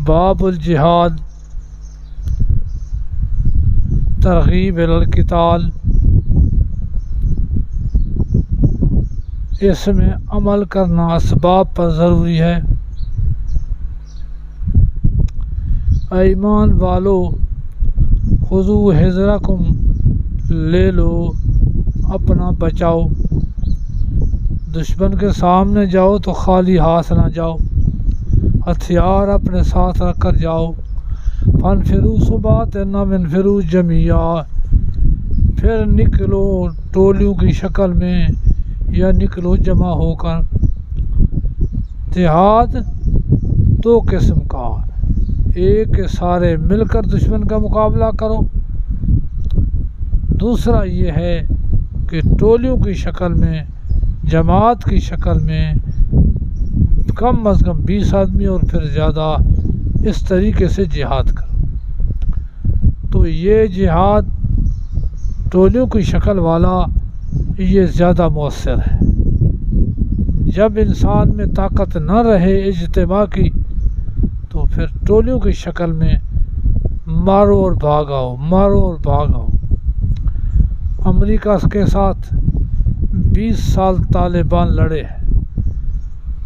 باب الجہاد، ترغیب الی القتال. اس میں عمل کرنا اسباب پر ضروری ہے. ایمان والو خذوا حذرکم، لے لو اپنا بچاؤ. دشمن کے سامنے جاؤ تو خالی ہاتھ نہ جاؤ، ہتھیار اپنے ساتھ رکھ کر جاؤ۔ فانفروا ثبات نہ منفروا جميعا، پھر نکلو ٹولیوں کی شکل میں یا نکلو جمع ہو کر۔ جہاد دو قسم کا، ایک کہ سارے مل کر دشمن کا مقابلہ کرو، دوسرا یہ ہے کہ ٹولیوں کی شکل میں، جماعت کی شکل میں کم از کم 20 آدمی اور پھر زیادہ اس طریقے سے جہاد کرو۔ تو یہ جہاد ٹولیوں کی شکل والا یہ زیادہ مؤثر ہے۔ جب انسان میں طاقت نہ رہے اجتماع کی تو پھر ٹولیوں کی شکل میں مارو اور بھاگاؤ، مارو اور بھاگاؤ۔ امریکہ کے ساتھ 20 سال طالبان لڑے ہیں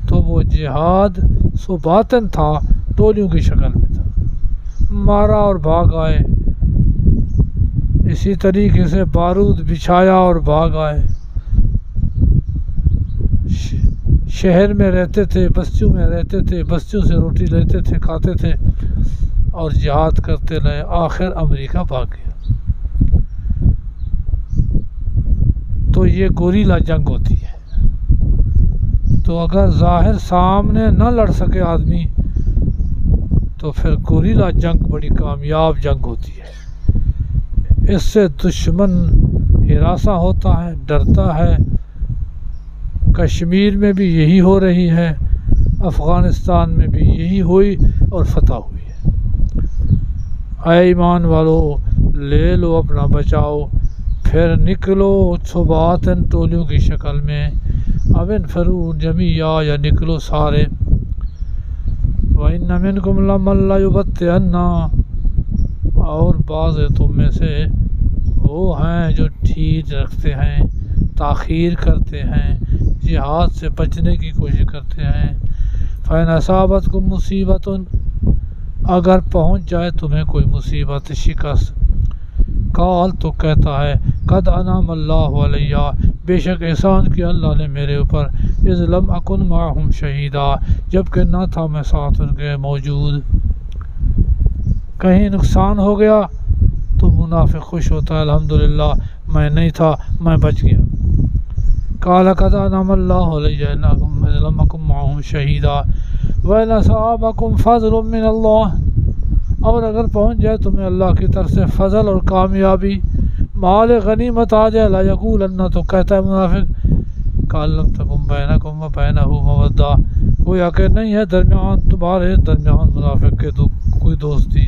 تو وہ جہاد ثباتن تھا، ٹولیوں کی شکل میں تھا، مارا اور بھاگ آئے۔ اسی طریقے سے بارود بچھایا اور بھاگ آئے۔ شہر میں رہتے تھے، بستیوں میں رہتے تھے، بستیوں سے روٹی لیتے تھے، کھاتے تھے اور جہاد کرتے رہے، آخر امریکہ بھاگ گیا۔ تو یہ گوریلا جنگ ہوتی ہے۔ تو اگر ظاہر سامنے نہ لڑ سکے آدمی تو پھر گوریلا جنگ بڑی کامیاب جنگ ہوتی ہے۔ اس سے دشمن ہراساں ہوتا ہے، ڈرتا ہے۔ کشمیر میں بھی یہی ہو رہی ہے، افغانستان میں بھی یہی ہوئی اور فتح ہوئی ہے۔ اے ایمان والو، لے لو اپنا بچاؤ، پھر نکلو ثباتن ٹولیوں کی شکل میں، اب انفروا جميعا یا نکلو سارے۔ وَإِنَّ مِنْكُمْ لَمَن لَيُبَطِّئَنَّ، اور بعض تم میں سے وہ ہیں جو ٹھیک رکھتے ہیں، تاخیر کرتے ہیں، جہاد سے بچنے کی کوشش کرتے ہیں۔ فَإِنْ أَصَابَتْكُمْ مُصِیبَةٌ، اگر پہنچ جائے تمہیں کوئی مصیبت، شکست، قال تو کہتا ہے قد انعم اللہ علیہ، بے شک احسان کیا اللہ نے میرے اوپر، اذ لم اکن معہم شہیدا، جبکہ نہ تھا میں ساتھ ان کے موجود۔ کہیں نقصان ہو گیا تو منافق خوش ہوتا ہے، الحمدللہ میں نہیں تھا، میں بچ گیا۔ قال قد انعم اللہ علیہ اذ لم اکن معہم شہیدا وَإِنْ أَصَابَكُمْ فَضْلٌ مِّنَ اللَّهِ، اور اگر پہنچ جائے تمہیں اللہ کی طرف سے فضل اور کامیابی، مال غنیمت آ جائے، لا یقولن، تو کہتا ہے منافق قال لم تکن بینکم وبینہ مودہ، گویا کہ نہیں ہے درمیان تمہارے درمیان منافق کے کوئی دوستی۔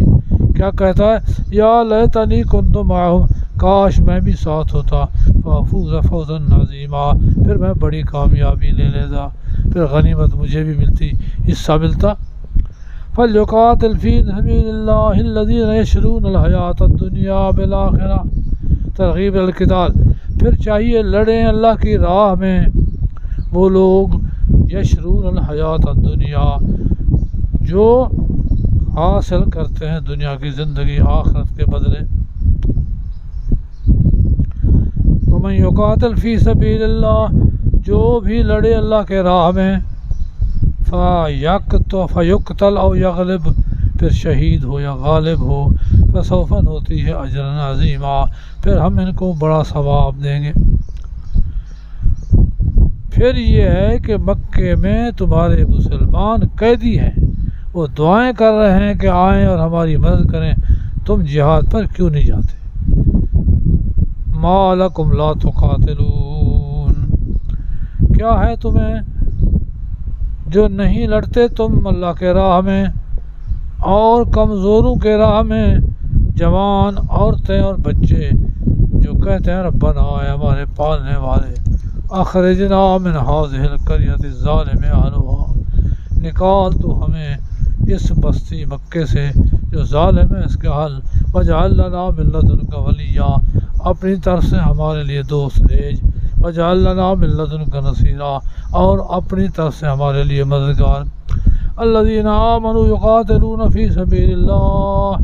کیا کہتا ہے یا لیتنی کنت معہم، کاش میں بھی ساتھ ہوتا، فافوز فوزا عظیما، پھر میں بڑی کامیابی لے لیتا، پھر غنیمت مجھے بھی ملتی، حصہ ملتا۔ فَلْيُقَاتِلْ فِي سَبِيلِ اللَّهِ الَّذِينَ يَشْرُونَ الْحَيَاةَ الدُّنْيَا بِالْآخِرَةِ، ترغیب القتال، پھر چاہیے لڑیں اللہ کی راہ میں وہ لوگ یشرون الحیات الدنیا، جو حاصل کرتے ہیں دنیا کی زندگی آخرت کے بدلے۔ وَمَن يُقَاتِلْ فِي سَبِيلِ اللَّهِ، جو بھی لڑے اللہ کے راہ میں، فَيُقْتَلْ أَوْ يَغْلِبْ، پھر شہید ہو یا غالب ہو، فَسَوْفَ نُؤْتِيهِ أَجْرًا عَظِيمًا، پھر ہم ان کو بڑا ثواب دیں گے۔ پھر یہ ہے کہ مکے میں تمہارے مسلمان قیدی ہیں، وہ دعائیں کر رہے ہیں کہ آئیں اور ہماری مدد کریں، تم جہاد پر کیوں نہیں جاتے؟ مَا لَكُمْ لَا تُقَاتِلُونَ، کیا ہے تمہیں جو نہیں لڑتے تم اللہ کے راہ میں اور کمزوروں کے راہ میں، جوان، عورتیں اور بچے جو کہتے ہیں ربنا، آئے ہمارے پالنے والے، اخرجنا من هذه القرية الظالم اهلها، نکال تو ہمیں اس بستی مکے سے جو ظالم ہے اس کے حل، واجعل لنا من لدنک ولیا، اپنی طرف سے ہمارے لیے دوست بھیج، واجعل لنا من لدنک نصیرا، اور اپنی طرف سے ہمارے لیے مددگار۔ الذین آمنوا یقاتلون فی سبیل اللہ،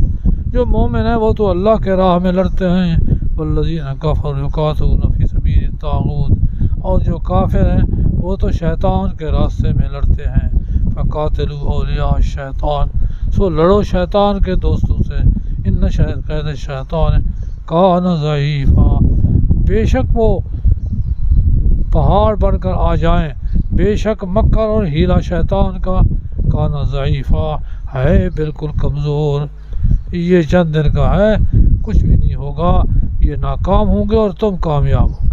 جو مومن ہیں وہ تو اللہ کے راہ میں لڑتے ہیں، والذین کفروا یقاتلون فی سبیل الطاغوت، اور جو کافر ہیں وہ تو شیطان کے راستے میں لڑتے ہیں۔ فقاتلوا اولیاء الشیطان، سو لڑو شیطان کے دوستوں سے۔ ان قید شیطان کان ضعیفا، بے شک وہ پہاڑ بن کر آ جائیں، بے شک مکر اور ہیلا شیطان کا کان ضعیفا ہے بالکل کمزور، یہ چند دن کا ہے، کچھ بھی نہیں ہوگا، یہ ناکام ہوں گے اور تم کامیاب ہو۔